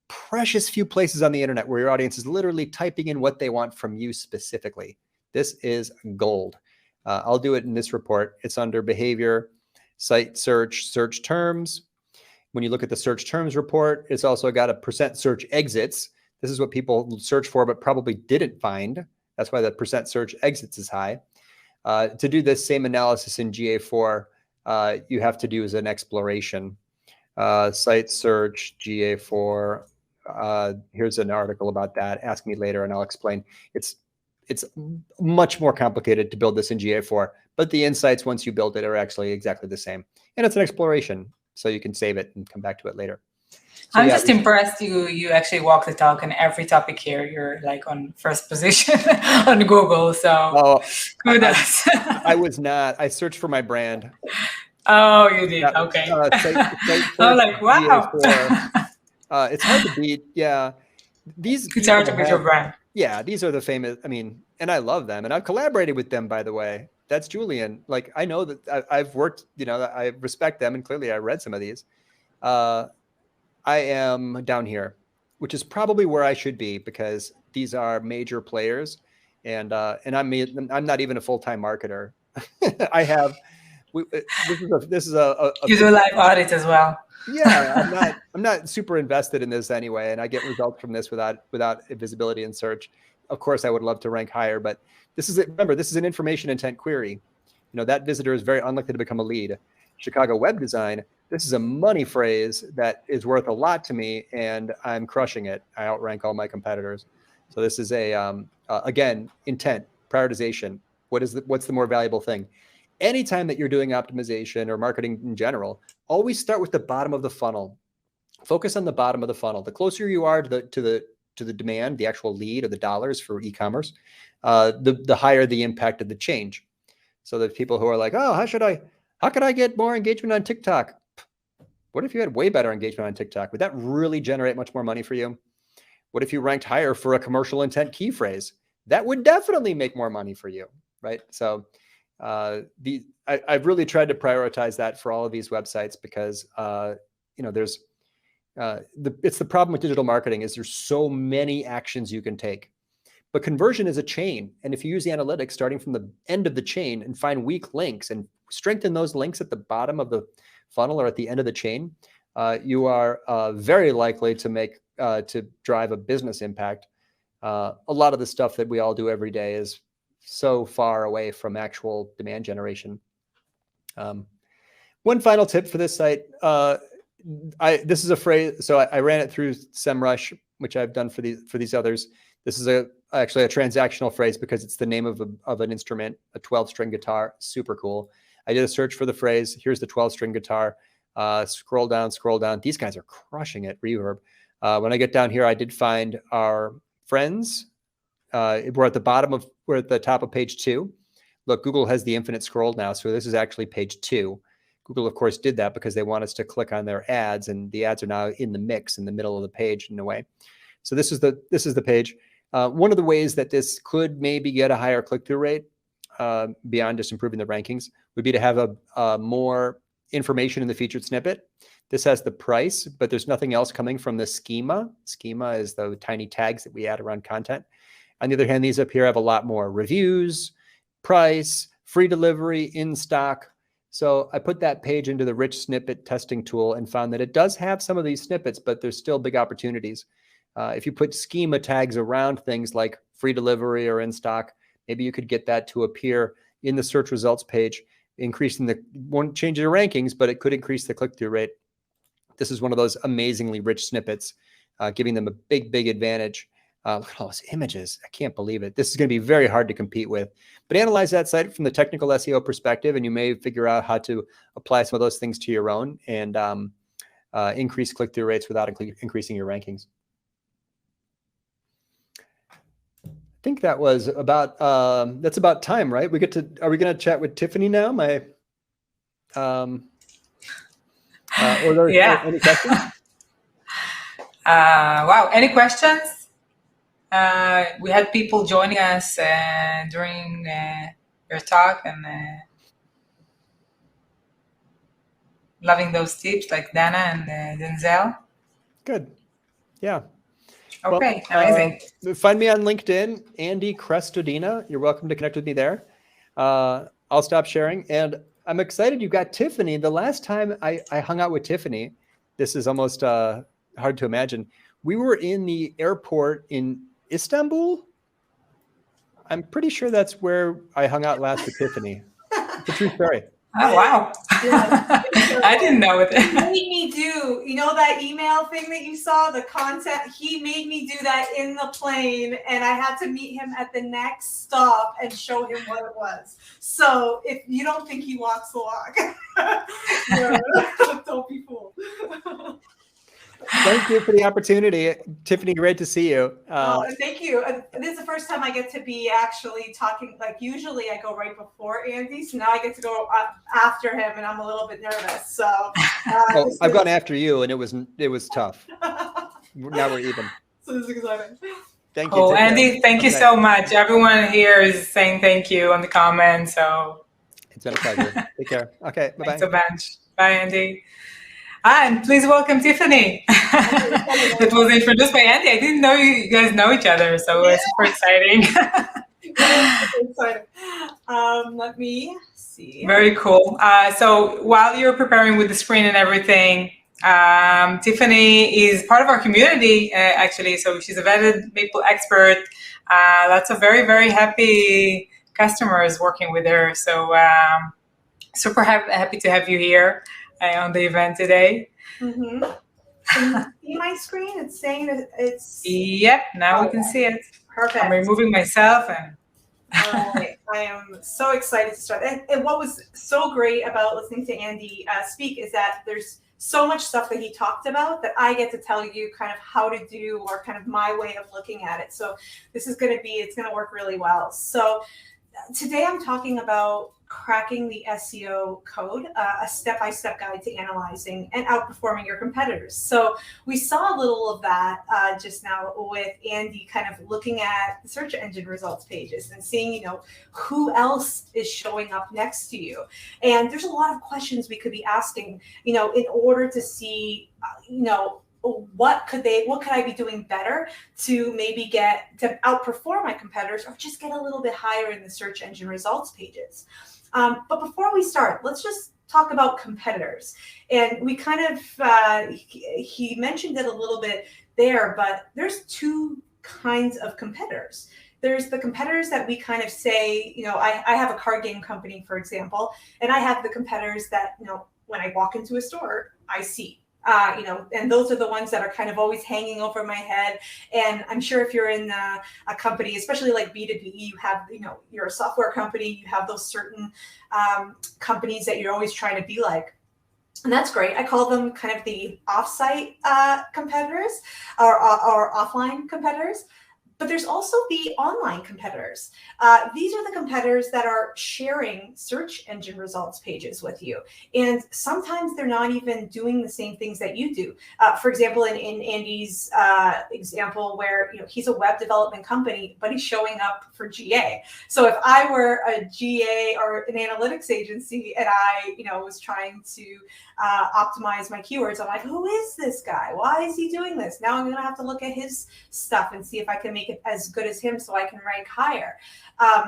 Precious few places on the internet where your audience is literally typing in what they want from you specifically. This is gold. I'll do it in this report. It's under behavior, site search, search terms. When you look at the search terms report, it's also got a percent search exits. This is what people search for but probably didn't find. That's why the percent search exits is high. To do this same analysis in GA4, you have to do as an exploration. Site search, GA4. Here's an article about that. Ask me later and I'll explain. It's much more complicated to build this in GA4, but the insights once you build it are actually exactly the same. And it's an exploration, so you can save it and come back to it later. So, I'm just impressed you actually walk the talk on every topic here. You're like on first position on Google, so kudos. I was not. I searched for my brand. Oh, you did? Okay. I'm like, wow. It's hard to beat. Yeah. It's hard to beat your brand. Yeah, these are the famous, I mean, and I love them. And I've collaborated with them, by the way. That's Julian. Like, I know that I've worked, I respect them. And clearly I read some of these. I am down here, which is probably where I should be because these are major players. And I'm not even a full-time marketer. I have, this is a you do live audits as well. Yeah, I'm not super invested in this anyway, and I get results from this without visibility in search. Of course, I would love to rank higher, but remember, this is an information intent query. That visitor is very unlikely to become a lead. Chicago web design, this is a money phrase that is worth a lot to me, and I'm crushing it. I outrank all my competitors. So this is again, intent, prioritization. What's the more valuable thing? Anytime that you're doing optimization or marketing in general, always start with the bottom of the funnel. Focus on the bottom of the funnel. The closer you are to the demand, the actual lead or the dollars for e-commerce, the higher the impact of the change. So the people who are like, oh, how could I get more engagement on TikTok? What if you had way better engagement on TikTok? Would that really generate much more money for you? What if you ranked higher for a commercial intent key phrase? That would definitely make more money for you, right? So I've really tried to prioritize that for all of these websites because there's it's the problem with digital marketing is there's so many actions you can take, but conversion is a chain. And if you use the analytics starting from the end of the chain and find weak links and strengthen those links at the bottom of the funnel or at the end of the chain, you are very likely to drive a business impact. A lot of the stuff that we all do every day is so far away from actual demand generation. One final tip for this site. This is a phrase. So I ran it through SEMrush, which I've done for these others. This is actually a transactional phrase because it's the name of an instrument, a 12-string guitar. Super cool. I did a search for the phrase. Here's the 12-string guitar. Scroll down. These guys are crushing it. Reverb. When I get down here, I did find our friends. We're at the top of page 2. Look, Google has the infinite scroll now, so this is actually page 2. Google, of course, did that because they want us to click on their ads, and the ads are now in the mix in the middle of the page in a way. So this is the page. One of the ways that this could maybe get a higher click-through rate beyond just improving the rankings would be to have a more information in the featured snippet. This has the price, but there's nothing else coming from the schema. Schema is the tiny tags that we add around content. On the other hand, these up here have a lot more reviews, price, free delivery, in stock. So I put that page into the rich snippet testing tool and found that it does have some of these snippets, but there's still big opportunities. If you put schema tags around things like free delivery or in stock, maybe you could get that to appear in the search results page, won't change your rankings, but it could increase the click-through rate. This is one of those amazingly rich snippets, giving them a big, big advantage. Look at all those images. I can't believe it. This is going to be very hard to compete with. But analyze that site from the technical SEO perspective, and you may figure out how to apply some of those things to your own and increase click-through rates without increasing your rankings. think that was about, that's about time, right? Are we going to chat with Tiffany now? Or Yeah. any questions? Wow. Any questions? We had people joining us during your talk and loving those tips like Dana and Denzel. Good. Yeah. Okay, well, amazing. Find me on LinkedIn, Andy Crestodina. You're welcome to connect with me there. I'll stop sharing. And I'm excited you got Tiffany. The last time I hung out with Tiffany, this is almost hard to imagine. We were in the airport in Istanbul. I'm pretty sure that's where I hung out last with Tiffany. It's a true story. Oh, wow. Yeah. I didn't know it. He made me do, that email thing that you saw, the content, he made me do that in the plane, and I had to meet him at the next stop and show him what it was. So if you don't think he walks the walk, don't be fooled. Thank you for the opportunity. Tiffany, great to see you. Thank you. This is the first time I get to be actually talking. Like usually I go right before Andy, so now I get to go after him, and I'm a little bit nervous. So I've gone after you, and it was tough. Now we're even. So this is exciting. Thank you. Oh, Andy, thank you so much. Everyone here is saying thank you on the comments. So it's been a pleasure. Take care. Okay, bye-bye. Thanks a bunch. Bye, Andy. And please welcome Tiffany. That was introduced by Andy. I didn't know you guys know each other, so it's super exciting. Let me see. Very cool. So while you're preparing with the screen and everything, Tiffany is part of our community, actually. So she's a vetted Mayple expert. Lots of very, very happy customers working with her. So super happy to have you here on the event today. Mm-hmm. Can you see my screen? It's saying that it's... Yep, now we can see it. Perfect. I'm removing myself. And I am so excited to start. And what was so great about listening to Andy speak is that there's so much stuff that he talked about that I get to tell you kind of how to do, or kind of my way of looking at it. So this is it's going to work really well. So today I'm talking about cracking the SEO code, a step-by-step guide to analyzing and outperforming your competitors. So we saw a little of that just now with Andy kind of looking at the search engine results pages and seeing, who else is showing up next to you. And there's a lot of questions we could be asking, in order to see, what could I be doing better to maybe get to outperform my competitors, or just get a little bit higher in the search engine results pages. But before we start, let's just talk about competitors. And we kind of, he mentioned it a little bit there, but there's two kinds of competitors. There's the competitors that we kind of say, I have a card game company, for example, and I have the competitors that, when I walk into a store, I see. And those are the ones that are kind of always hanging over my head. And I'm sure if you're in a company, especially like B2B, you have, you're a software company, you have those certain companies that you're always trying to be like. And that's great. I call them kind of the offsite competitors or offline competitors. But there's also the online competitors. These are the competitors that are sharing search engine results pages with you. And sometimes they're not even doing the same things that you do. For example, in Andy's example where he's a web development company, but he's showing up for GA. So if I were a GA or an analytics agency and I was trying to optimize my keywords, I'm like, who is this guy? Why is he doing this? Now I'm going to have to look at his stuff and see if I can make it as good as him so I can rank higher.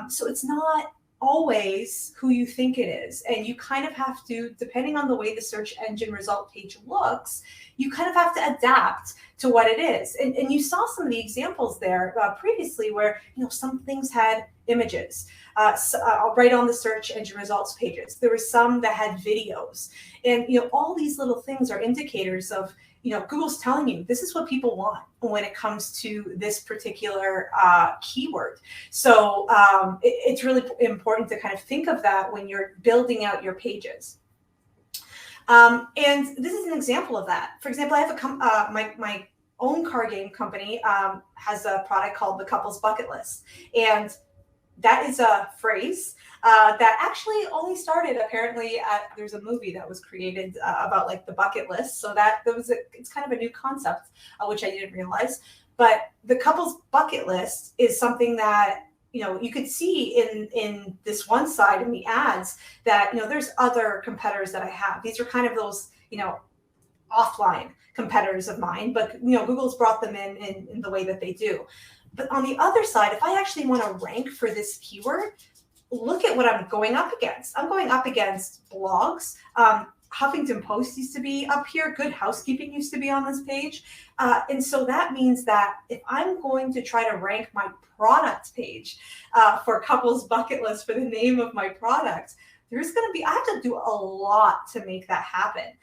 So it's not always who you think it is. And you kind of have to, depending on the way the search engine result page looks, you kind of have to adapt to what it is. And you saw some of the examples there previously where, some things had images right on the search engine results pages. There were some that had videos. And, all these little things are indicators of, Google's telling you this is what people want when it comes to this particular keyword. So it's really important to kind of think of that when you're building out your pages. And this is an example of that. For example, I have my own card game company has a product called the Couples Bucket List. And that is a phrase that actually only started apparently there's a movie that was created about like the bucket list. So it's kind of a new concept, which I didn't realize. But the Couples Bucket List is something that, you know, you could see in this one side in the ads that, you know, there's other competitors that I have. These are kind of those, you know, offline competitors of mine, but, you know, Google's brought them in the way that they do. But on the other side, if I actually want to rank for this keyword, look at what I'm going up against. I'm going up against blogs. Huffington Post used to be up here. Good Housekeeping used to be on this page. And so that means that if I'm going to try to rank my product page for Couples Bucket List for the name of my product, there's going to be, I have to do a lot to make that happen.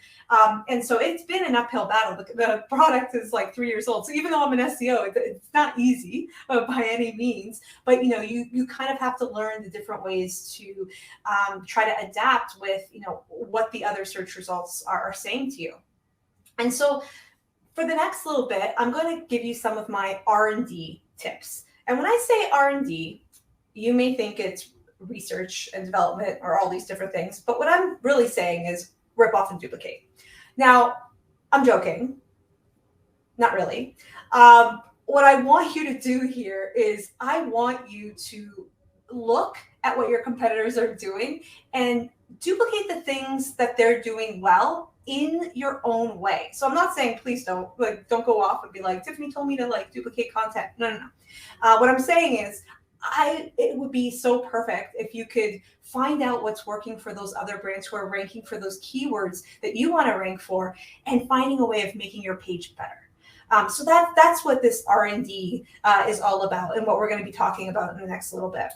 And so it's been an uphill battle. The product is like 3 years old. So even though I'm an SEO, it's not easy by any means, but you know, you kind of have to learn the different ways to try to adapt with, you know, what the other search results are saying to you. And so for the next little bit, I'm going to give you some of my R&D tips. And when I say R&D, you may think it's research and development or all these different things, but what I'm really saying is rip off and duplicate. Now, I'm joking, not really. What I want you to do here is I want you to look at what your competitors are doing and duplicate the things that they're doing well in your own way. So I'm not saying please don't go off and be like, Tiffany told me to like duplicate content. No. What I'm saying is it would be so perfect if you could find out what's working for those other brands who are ranking for those keywords that you want to rank for and finding a way of making your page better. So that's what this R&D is all about and what we're going to be talking about in the next little bit.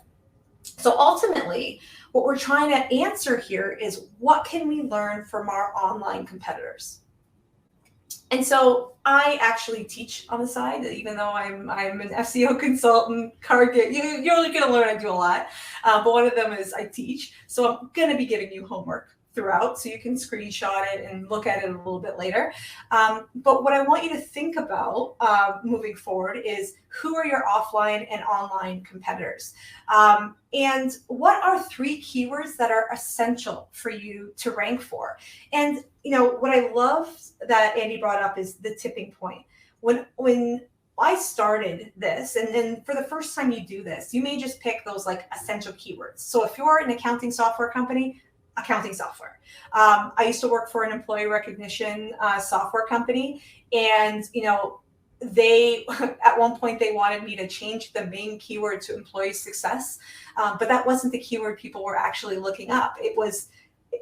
So ultimately, what we're trying to answer here is what can we learn from our online competitors? And so I actually teach on the side, even though I'm an SEO consultant, you're only going to learn I do a lot. But one of them is I teach. So I'm going to be giving you homework throughout so you can screenshot it and look at it a little bit later. But what I want you to think about moving forward is who are your offline and online competitors? And what are 3 keywords that are essential for you to rank for? And, you know, what I love that Andy brought up is the tipping point. When I started this, and then for the first time you do this, you may just pick those like essential keywords. So if you're an accounting software company, accounting software. I used to work for an employee recognition software company, and you know, they at one point they wanted me to change the main keyword to employee success, but that wasn't the keyword people were actually looking up. It was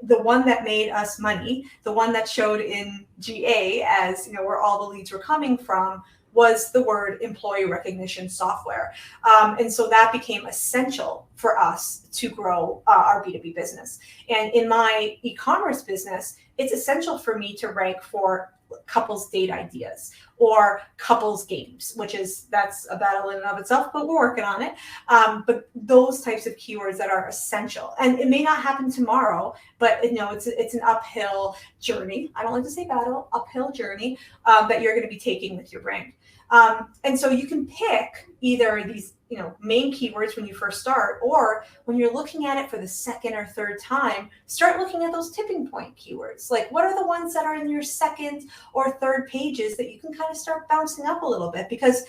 the one that made us money, the one that showed in GA as, you know, where all the leads were coming from, was the word employee recognition software. And so that became essential for us to grow our B2B business. And in my e-commerce business, it's essential for me to rank for couples date ideas or couples games, that's a battle in and of itself, but we're working on it. But those types of keywords that are essential, and it may not happen tomorrow, but you know, it's an uphill journey. I don't like to say battle, uphill journey that you're going to be taking with your brand. And so you can pick either these, you know, main keywords when you first start, or when you're looking at it for the second or third time, start looking at those tipping point keywords. Like, what are the ones that are in your second or third pages that you can kind of start bouncing up a little bit, because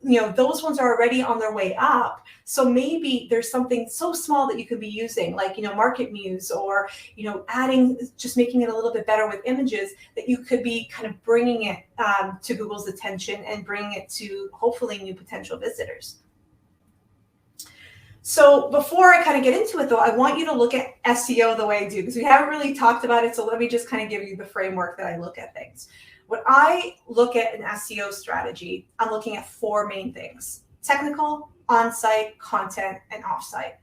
you know, those ones are already on their way up. So maybe there's something so small that you could be using, like, you know, Market Muse, or, you know, just making it a little bit better with images, that you could be kind of bringing it to Google's attention and bringing it to hopefully new potential visitors. So before I kind of get into it though, I want you to look at SEO the way I do, because we haven't really talked about it. So let me just kind of give you the framework that I look at things. When I look at an SEO strategy, I'm looking at 4 main things: technical, on-site, content, and off-site.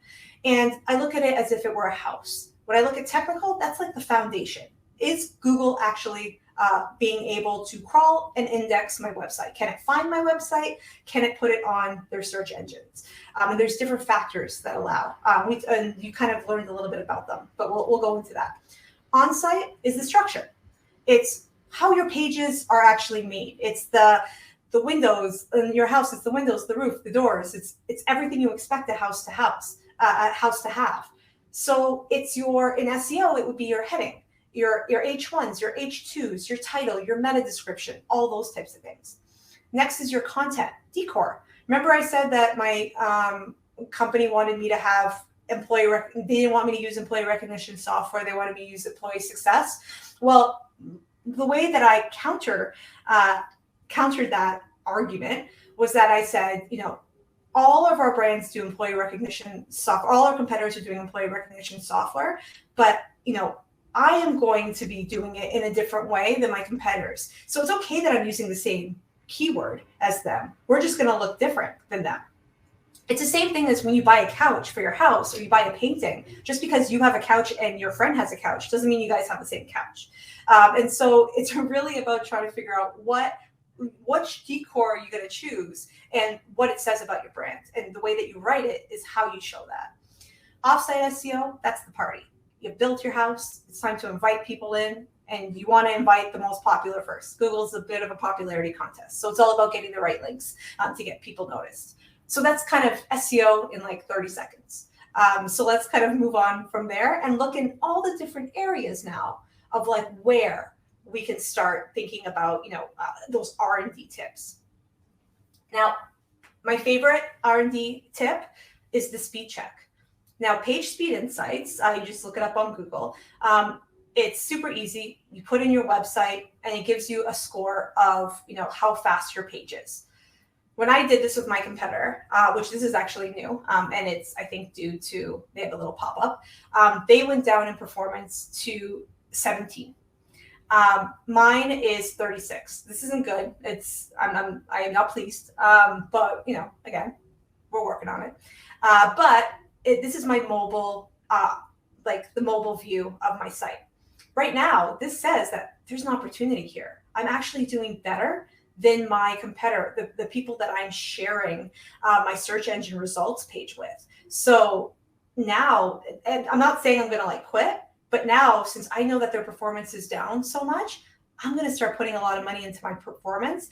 And I look at it as if it were a house. When I look at technical, that's like the foundation. Is Google actually being able to crawl and index my website? Can it find my website? Can it put it on their search engines? And there's different factors that allow. And you kind of learned a little bit about them, but we'll go into that. On-site is the structure. It's how your pages are actually made. It's the the windows in your house. It's the windows, the roof, the doors. It's everything you expect a house to have. So it's in SEO, it would be your heading, your H1s, your H2s, your title, your meta description, all those types of things. Next is your content decor. Remember I said that my company wanted me to have they didn't want me to use employee recognition software. They wanted me to use employee success. Well, the way that I countered that argument was that I said, all of our brands do employee recognition software. All our competitors are doing employee recognition software, but I am going to be doing it in a different way than my competitors. So it's okay that I'm using the same keyword as them. We're just going to look different than them. It's the same thing as when you buy a couch for your house or you buy a painting. Just because you have a couch and your friend has a couch doesn't mean you guys have the same couch. And so it's really about trying to figure out which decor are you going to choose and what it says about your brand. And the way that you write it is how you show that. Offsite SEO, that's the party. You've built your house. It's time to invite people in, and you want to invite the most popular first. Google's a bit of a popularity contest. So it's all about getting the right links to get people noticed. So that's kind of SEO in like 30 seconds. So let's kind of move on from there and look in all the different areas now of like where we can start thinking about, those R&D tips. Now, my favorite R&D tip is the speed check. Now, page speed insights, you just look it up on Google. It's super easy. You put in your website and it gives you a score of, how fast your page is. When I did this with my competitor, which this is actually new, and it's, I think, due to, they have a little pop-up, they went down in performance to 17. Mine is 36. This isn't good. I am not pleased. But, again, we're working on it. But this is my mobile, the mobile view of my site. Right now, this says that there's an opportunity here. I'm actually doing better than my competitor, the people that I'm sharing my search engine results page with. So now, and I'm not saying I'm going to quit, but now since I know that their performance is down so much, I'm going to start putting a lot of money into my performance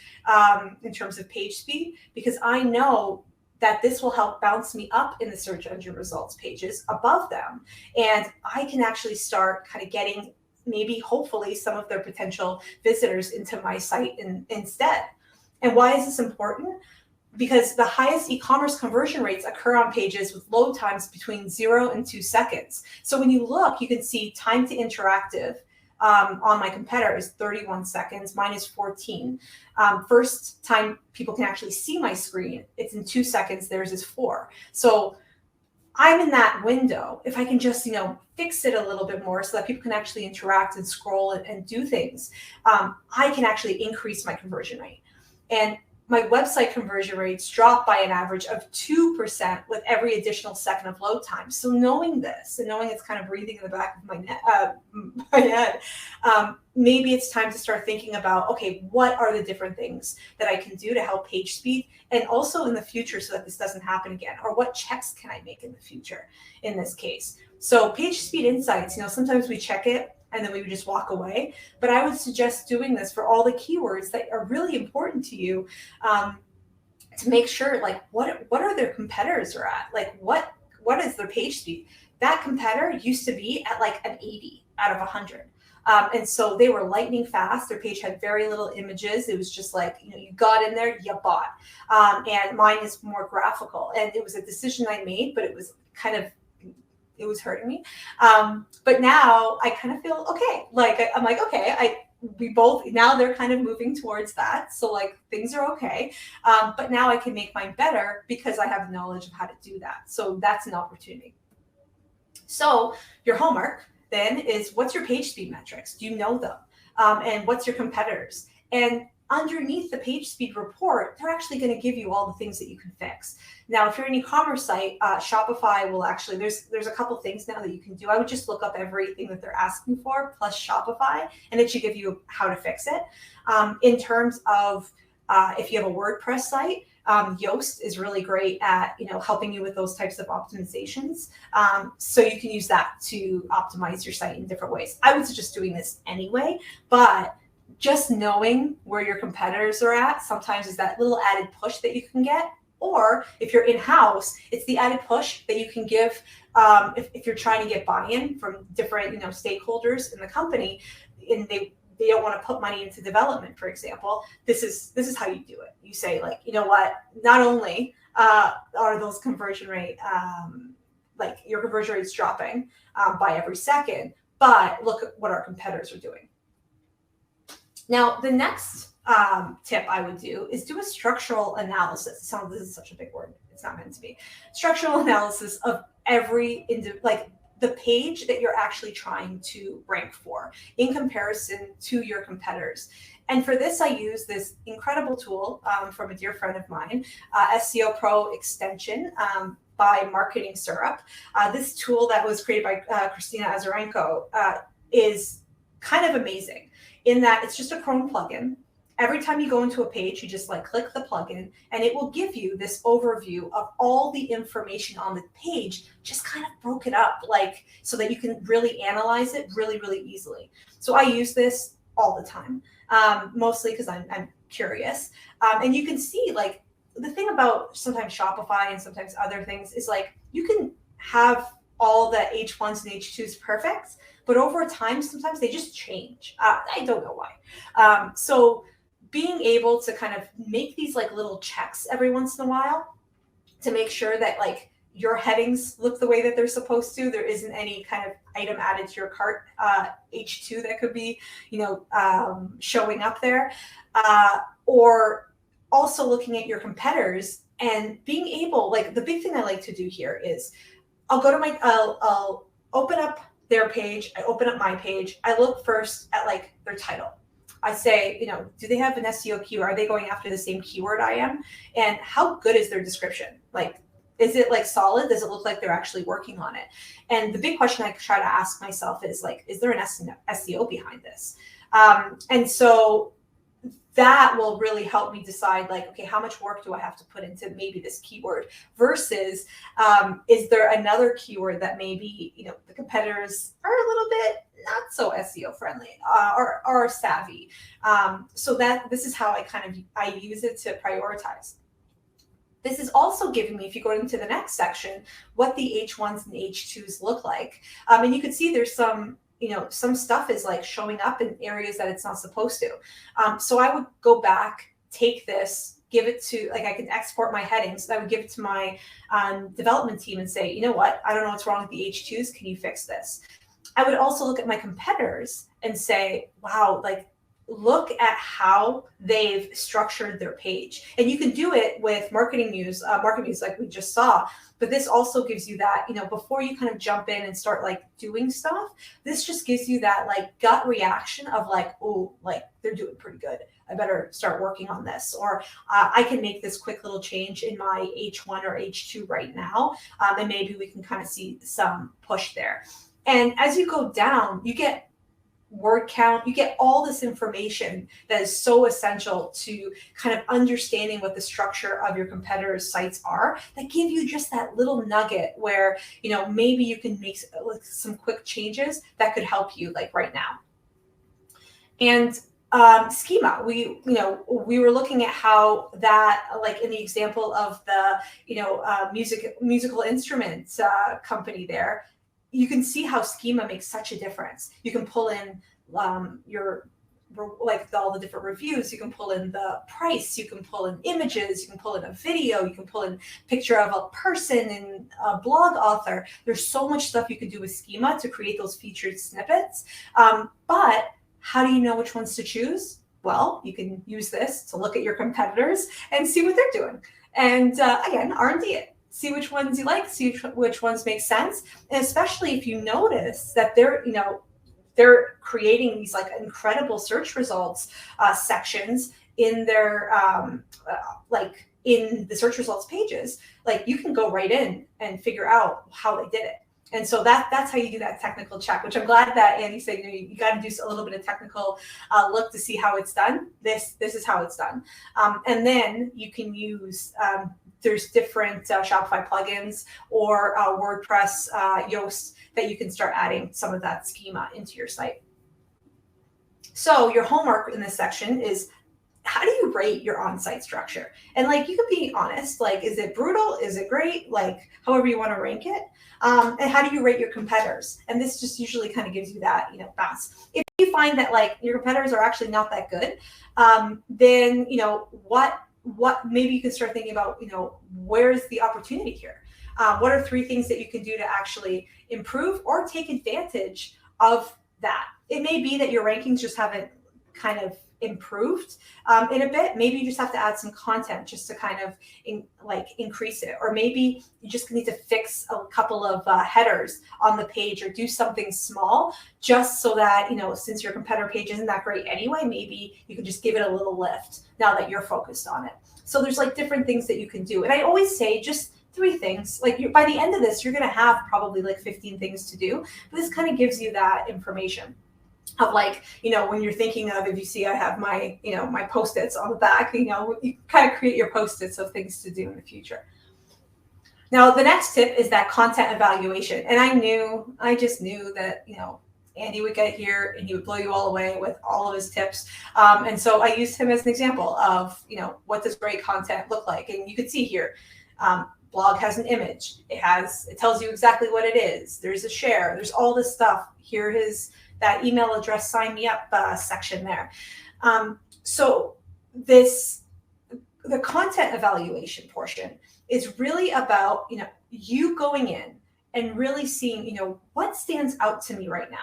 in terms of page speed, because I know that this will help bounce me up in the search engine results pages above them. And I can actually start kind of getting maybe hopefully some of their potential visitors into my site instead. And why is this important? Because the highest e-commerce conversion rates occur on pages with load times between 0 and 2 seconds. So when you look, you can see time to interactive on my competitor is 31 seconds, mine is 14. First time people can actually see my screen, it's in 2 seconds, theirs is 4. So I'm in that window. If I can just, fix it a little bit more so that people can actually interact and scroll and do things, I can actually increase my conversion rate. And my website conversion rates drop by an average of 2% with every additional second of load time. So knowing this and knowing it's kind of breathing in the back of my head, maybe it's time to start thinking about, okay, what are the different things that I can do to help page speed and also in the future so that this doesn't happen again? Or what checks can I make in the future in this case? So page speed insights, sometimes we check it and then we would just walk away. But I would suggest doing this for all the keywords that are really important to you to make sure, what are their competitors are at? What is their page speed? That competitor used to be at an 80 out of 100. And so they were lightning fast. Their page had very little images. It was just you got in there, you bought. And mine is more graphical. And it was a decision I made, but it was it was hurting me. But now I kind of feel okay. I'm okay, we both, now they're kind of moving towards that. So things are okay. But now I can make mine better because I have knowledge of how to do that. So that's an opportunity. So your homework then is, what's your page speed metrics? Do you know them? And what's your competitors? And underneath the page speed report, they're actually going to give you all the things that you can fix. Now, if you're an e-commerce site, Shopify will actually, there's a couple things now that you can do. I would just look up everything that they're asking for plus Shopify, and it should give you how to fix it. In terms of if you have a WordPress site, Yoast is really great at helping you with those types of optimizations. So you can use that to optimize your site in different ways. I would suggest doing this anyway, but just knowing where your competitors are at sometimes is that little added push that you can get. Or if you're in-house, it's the added push that you can give if you're trying to get buy-in from different stakeholders in the company, and they don't want to put money into development, for example. This is how you do it. You say, like, you know what? Not only are those conversion rate like your conversion rate's dropping by every second, but look at what our competitors are doing. Now, the next tip I would do is do a structural analysis. This is such a big word. It's not meant to be. Structural analysis of every the page that you're actually trying to rank for in comparison to your competitors. And for this, I use this incredible tool from a dear friend of mine, SEO Pro extension by Marketing Syrup. This tool that was created by Christina Azarenko is kind of amazing in that it's just a Chrome plugin. Every time you go into a page, you just click the plugin, and it will give you this overview of all the information on the page, just kind of broken up, so that you can really analyze it really, really easily. So I use this all the time, mostly because I'm curious. And you can see, the thing about sometimes Shopify and sometimes other things is you can have all the H1s and H2s perfect, but over time, sometimes they just change. I don't know why. So being able to kind of make these little checks every once in a while to make sure that your headings look the way that they're supposed to. There isn't any kind of item added to your cart, H2, that could be, showing up there. Or also looking at your competitors and being able, the big thing I like to do here is I'll go to I'll open up their page. I open up my page. I look first at their title. I say, do they have an SEO keyword? Are they going after the same keyword I am? And how good is their description? Is it solid? Does it look like they're actually working on it? And the big question I try to ask myself is is there an SEO behind this? And so that will really help me decide okay, how much work do I have to put into maybe this keyword versus is there another keyword that maybe, the competitors are a little bit not so SEO friendly or savvy. So that this is how I use it to prioritize. This is also giving me, if you go into the next section, what the H1s and H2s look like. And you can see there's some stuff is showing up in areas that it's not supposed to. So I would go back, take this, give it to, I could export my headings. I would give it to my development team and say, you know what, I don't know what's wrong with the H2s. Can you fix this? I would also look at my competitors and say, wow, look at how they've structured their page. And you can do it with marketing muse like we just saw. But this also gives you that, before you kind of jump in and start doing stuff, this just gives you that gut reaction of oh, they're doing pretty good. I better start working on this. Or I can make this quick little change in my H1 or H2 right now. And maybe we can kind of see some push there. And as you go down, you get word count, you get all this information that is so essential to kind of understanding what the structure of your competitors' sites are, that give you just that little nugget where, maybe you can make some quick changes that could help you right now. And schema, we were looking at how that, in the example of the, musical instruments company there, you can see how schema makes such a difference. You can pull in your all the different reviews. You can pull in the price. You can pull in images. You can pull in a video. You can pull in picture of a person and a blog author. There's so much stuff you can do with schema to create those featured snippets. But how do you know which ones to choose? Well, you can use this to look at your competitors and see what they're doing. And again, R&D it. See which ones you like, see which ones make sense. And especially if you notice that they're creating these incredible search results sections in their in the search results pages, you can go right in and figure out how they did it. And so that's how you do that technical check, which I'm glad that Andy said, you got to do a little bit of technical look to see how it's done. This is how it's done. And then you can use, there's different Shopify plugins or WordPress, Yoast, that you can start adding some of that schema into your site. So your homework in this section is, how do you rate your on-site structure? And like, you could be honest, like, is it brutal? Is it great? Like, however you want to rank it. And how do you rate your competitors? And this just usually kind of gives you that, bounce. If you find that like your competitors are actually not that good, then, what maybe you can start thinking about, where's the opportunity here? What are 3 things that you can do to actually improve or take advantage of that? It may be that your rankings just haven't kind of improved in a bit. Maybe you just have to add some content just to kind of increase it, or maybe you just need to fix a couple of headers on the page, or do something small just so that, since your competitor page isn't that great anyway, maybe you can just give it a little lift now that you're focused on it. So there's like different things that you can do. And I always say just 3 things. Like, by the end of this, you're going to have probably like 15 things to do. But this kind of gives you that information of like, when you're thinking of, if you see I have my, my Post-its on the back, you kind of create your Post-its of things to do in the future. Now, the next tip is that content evaluation. And I just knew that, Andy would get here and he would blow you all away with all of his tips. And so I used him as an example of, what does great content look like? And you can see here, blog has an image. It tells you exactly what it is. There's a share. There's all this stuff. Here that email address, sign me up section there. So the content evaluation portion is really about, you going in and really seeing, what stands out to me right now.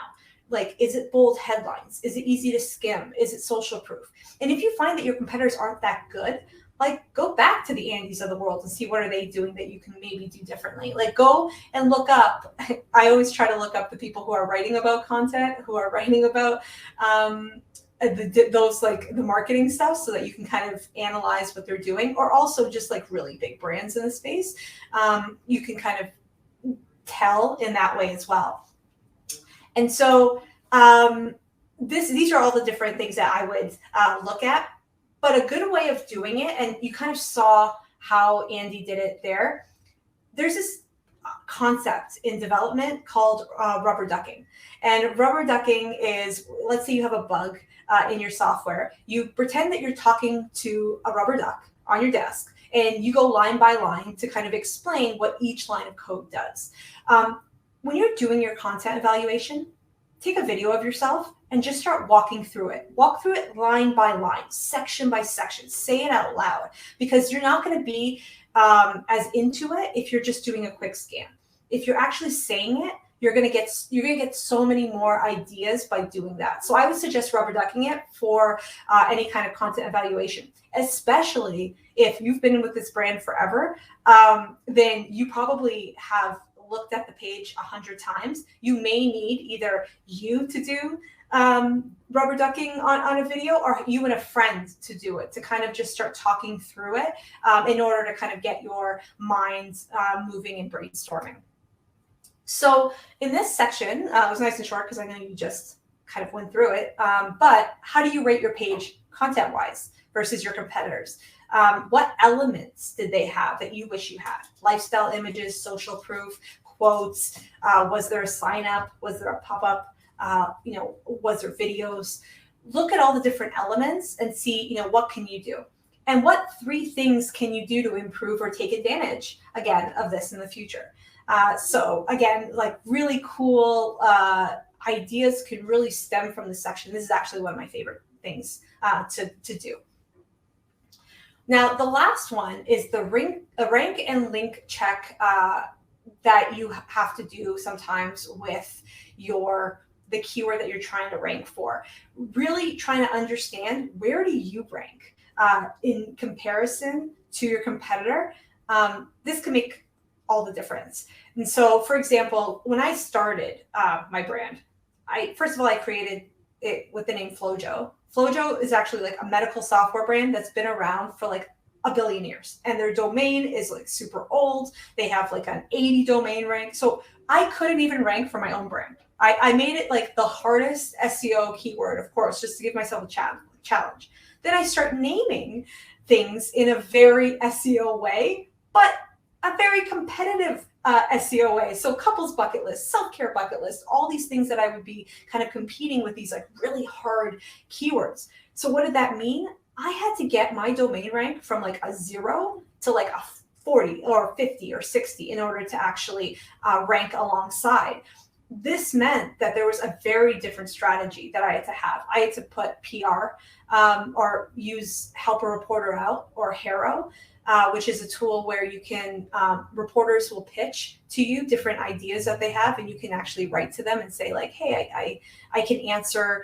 Like, is it bold headlines? Is it easy to skim? Is it social proof? And if you find that your competitors aren't that good, like, go back to the Andys of the world and see what are they doing that you can maybe do differently. Like, go and look up. I always try to look up the people who are writing about content, who are writing about those like the marketing stuff, so that you can kind of analyze what they're doing, or also just like really big brands in the space. You can kind of tell in that way as well. And so these are all the different things that I would look at. But a good way of doing it, and you kind of saw how Andy did it there, there's this concept in development called rubber ducking. And rubber ducking is, let's say you have a bug in your software. You pretend that you're talking to a rubber duck on your desk, and you go line by line to kind of explain what each line of code does. When you're doing your content evaluation, take a video of yourself and just start walking through it. Walk through it line by line, section by section. Say it out loud, because you're not going to be as into it if you're just doing a quick scan. If you're actually saying it, you're going to get so many more ideas by doing that. So I would suggest rubber ducking it for any kind of content evaluation, especially if you've been with this brand forever. Then you probably have looked at the page 100 times. You may need either you to do rubber ducking on a video, or you and a friend to do it, to kind of just start talking through it in order to kind of get your mind moving and brainstorming. So in this section, it was nice and short because I know you just kind of went through it, but how do you rate your page content-wise versus your competitors? What elements did they have that you wish you had? Lifestyle images, social proof, quotes, was there a sign up? Was there a pop-up? Was there videos? Look at all the different elements and see, what can you do? And what 3 things can you do to improve or take advantage, again, of this in the future? So again, like really cool ideas could really stem from this section. This is actually one of my favorite things to do. Now, the last one is the rank and link check that you have to do sometimes with the keyword that you're trying to rank for. Really trying to understand, where do you rank in comparison to your competitor? This can make all the difference. And so, for example, when I started my brand, first of all, I created it with the name Flojo. Flojo is actually like a medical software brand that's been around for like a billion years, and their domain is like super old. They have like an 80 domain rank. So I couldn't even rank for my own brand. I made it like the hardest SEO keyword, of course, just to give myself a challenge. Then I start naming things in a very SEO way, but a very competitive SEO way. So couples bucket list, self-care bucket list, all these things that I would be kind of competing with these like really hard keywords. So what did that mean? I had to get my domain rank from like a 0 to like a 40 or 50 or 60 in order to actually rank alongside. This meant that there was a very different strategy that I had to have. I had to put PR or use Help a Reporter Out, or HARO, which is a tool where you can, reporters will pitch to you different ideas that they have, and you can actually write to them and say like, hey, I can answer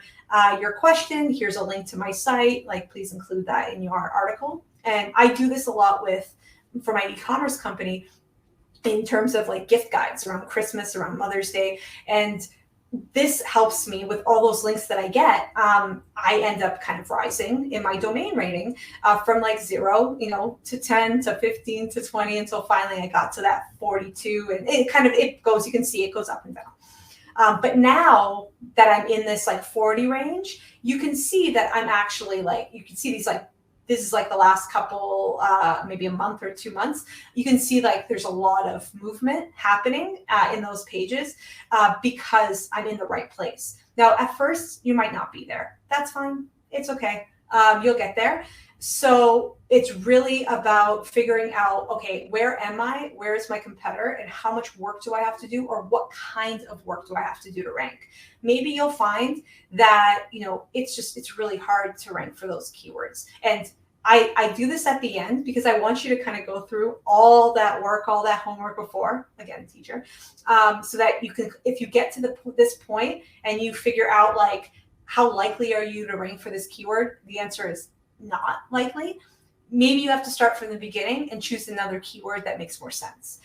your question. Here's a link to my site. Like, please include that in your article. And I do this a lot for my e-commerce company in terms of like gift guides around Christmas, around Mother's Day. And this helps me with all those links that I get. I end up kind of rising in my domain rating from like 0, to 10 to 15 to 20 until finally I got to that 42. And it goes, you can see it goes up and down. But now that I'm in this like 40 range, you can see that I'm actually like, you can see these like, this is like the last couple, maybe a month or 2 months. You can see like there's a lot of movement happening in those pages because I'm in the right place. Now, at first, you might not be there. That's fine. It's okay. You'll get there. So it's really about figuring out, okay, where am I? Where is my competitor? And how much work do I have to do? Or what kind of work do I have to do to rank? Maybe you'll find that, it's really hard to rank for those keywords. And I do this at the end because I want you to kind of go through all that work, all that homework before, again, teacher, so that you can, if you get to this point and you figure out like, how likely are you to rank for this keyword? The answer is not likely. Maybe you have to start from the beginning and choose another keyword that makes more sense.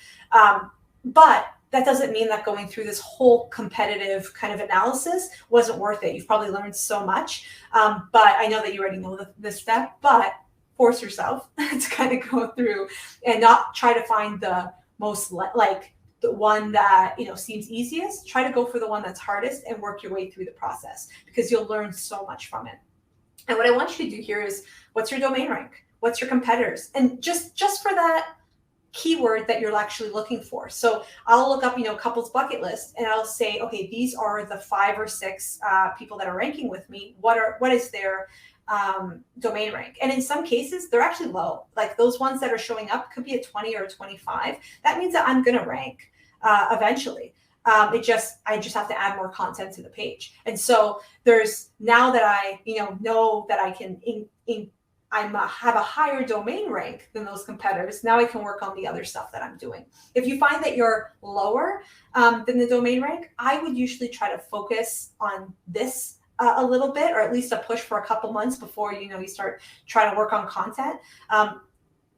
But that doesn't mean that going through this whole competitive kind of analysis wasn't worth it. You've probably learned so much, but I know that you already know this step, but force yourself to kind of go through and not try to find the most like the one that seems easiest. Try to go for the one that's hardest and work your way through the process, because you'll learn so much from it. And what I want you to do here is, what's your domain rank? What's your competitors? And just for that keyword that you're actually looking for. So I'll look up, couples bucket list, and I'll say, okay, these are the 5 or 6 people that are ranking with me. What is their domain rank? And in some cases, they're actually low. Like those ones that are showing up could be a 20 or a 25. That means that I'm going to rank eventually. I just have to add more content to the page. And so now that I know that I can have a higher domain rank than those competitors, now I can work on the other stuff that I'm doing. If you find that you're lower than the domain rank, I would usually try to focus on this a little bit, or at least a push for a couple months before you start trying to work on content.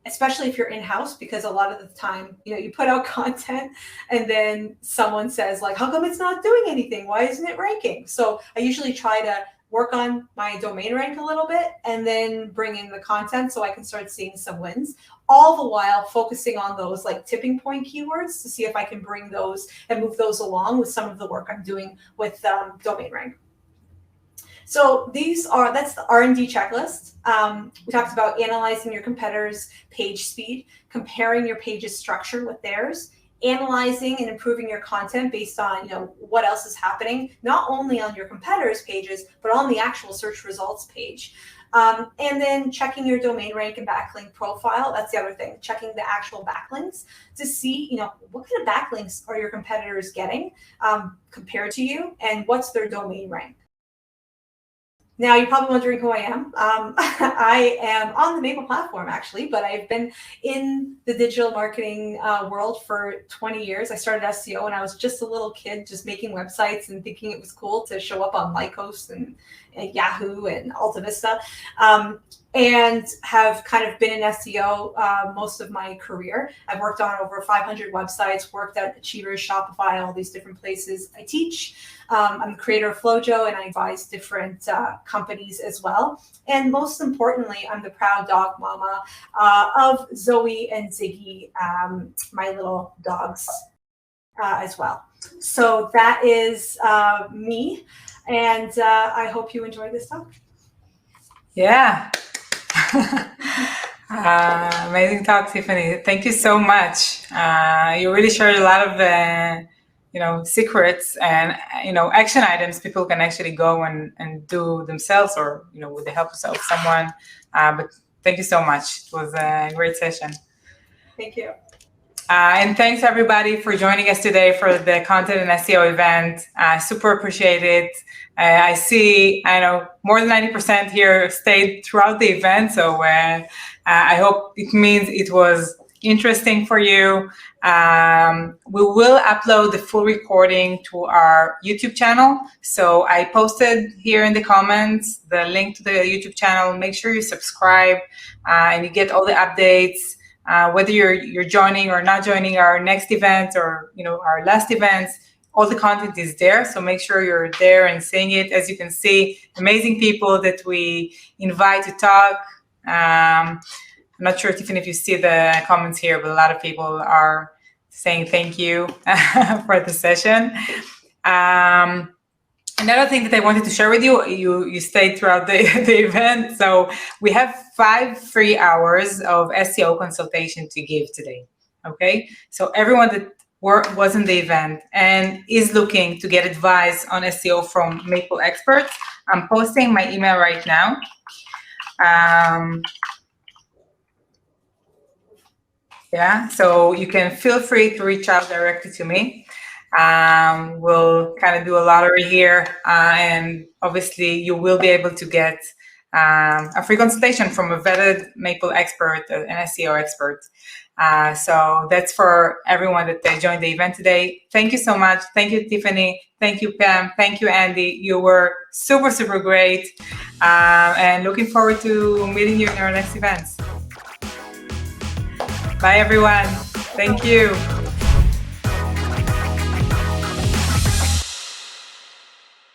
Especially if you're in-house, because a lot of the time, you put out content and then someone says like, how come it's not doing anything? Why isn't it ranking? So I usually try to work on my domain rank a little bit and then bring in the content so I can start seeing some wins, all the while focusing on those like tipping point keywords to see if I can bring those and move those along with some of the work I'm doing with domain rank. So that's the R&D checklist. We talked about analyzing your competitors' page speed, comparing your page's structure with theirs, analyzing and improving your content based on what else is happening, not only on your competitors' pages, but on the actual search results page. And then checking your domain rank and backlink profile. That's the other thing, checking the actual backlinks to see, what kind of backlinks are your competitors getting compared to you, and what's their domain rank. Now, you're probably wondering who I am. I am on the Mayple platform, actually, but I've been in the digital marketing world for 20 years. I started SEO when I was just a little kid, just making websites and thinking it was cool to show up on Lycos and Yahoo and Alta Vista, and have kind of been in SEO most of my career. I've worked on over 500 websites, worked at Achievers, Shopify, all these different places. I teach. I'm the creator of Flojo, and I advise different companies as well. And most importantly, I'm the proud dog mama of Zoe and Ziggy, my little dogs as well. So that is me. And I hope you enjoyed this talk. Yeah. Amazing talk, Tiffany. Thank you so much. You really shared a lot of secrets and action items people can actually go and do themselves, or with the help of someone. But thank you so much. It was a great session. Thank you. And thanks everybody for joining us today for the Content and SEO event. Super appreciate it. I know more than 90% here stayed throughout the event, so I hope it means it was interesting for you. We will upload the full recording to our YouTube channel. So I posted here in the comments the link to the YouTube channel. Make sure you subscribe and you get all the updates. Whether you're joining or not joining our next event or our last events, all the content is there. So make sure you're there and seeing it. As you can see, amazing people that we invite to talk. I'm not sure, Tiffany, if you see the comments here, but a lot of people are saying thank you for the session. Another thing that I wanted to share with you, you stayed throughout the event. So we have 5 free hours of SEO consultation to give today. Okay, so everyone that was in the event and is looking to get advice on SEO from Mayple experts, I'm posting my email right now. Yeah, so you can feel free to reach out directly to me. We'll kind of do a lottery here, and obviously you will be able to get a free consultation from a vetted Mayple expert, an SEO expert. So that's for everyone that joined the event today. Thank you so much. Thank you, Tiffany. Thank you, Pam. Thank you, Andy. You were super, super great. And looking forward to meeting you in our next events. Bye, everyone. Thank you.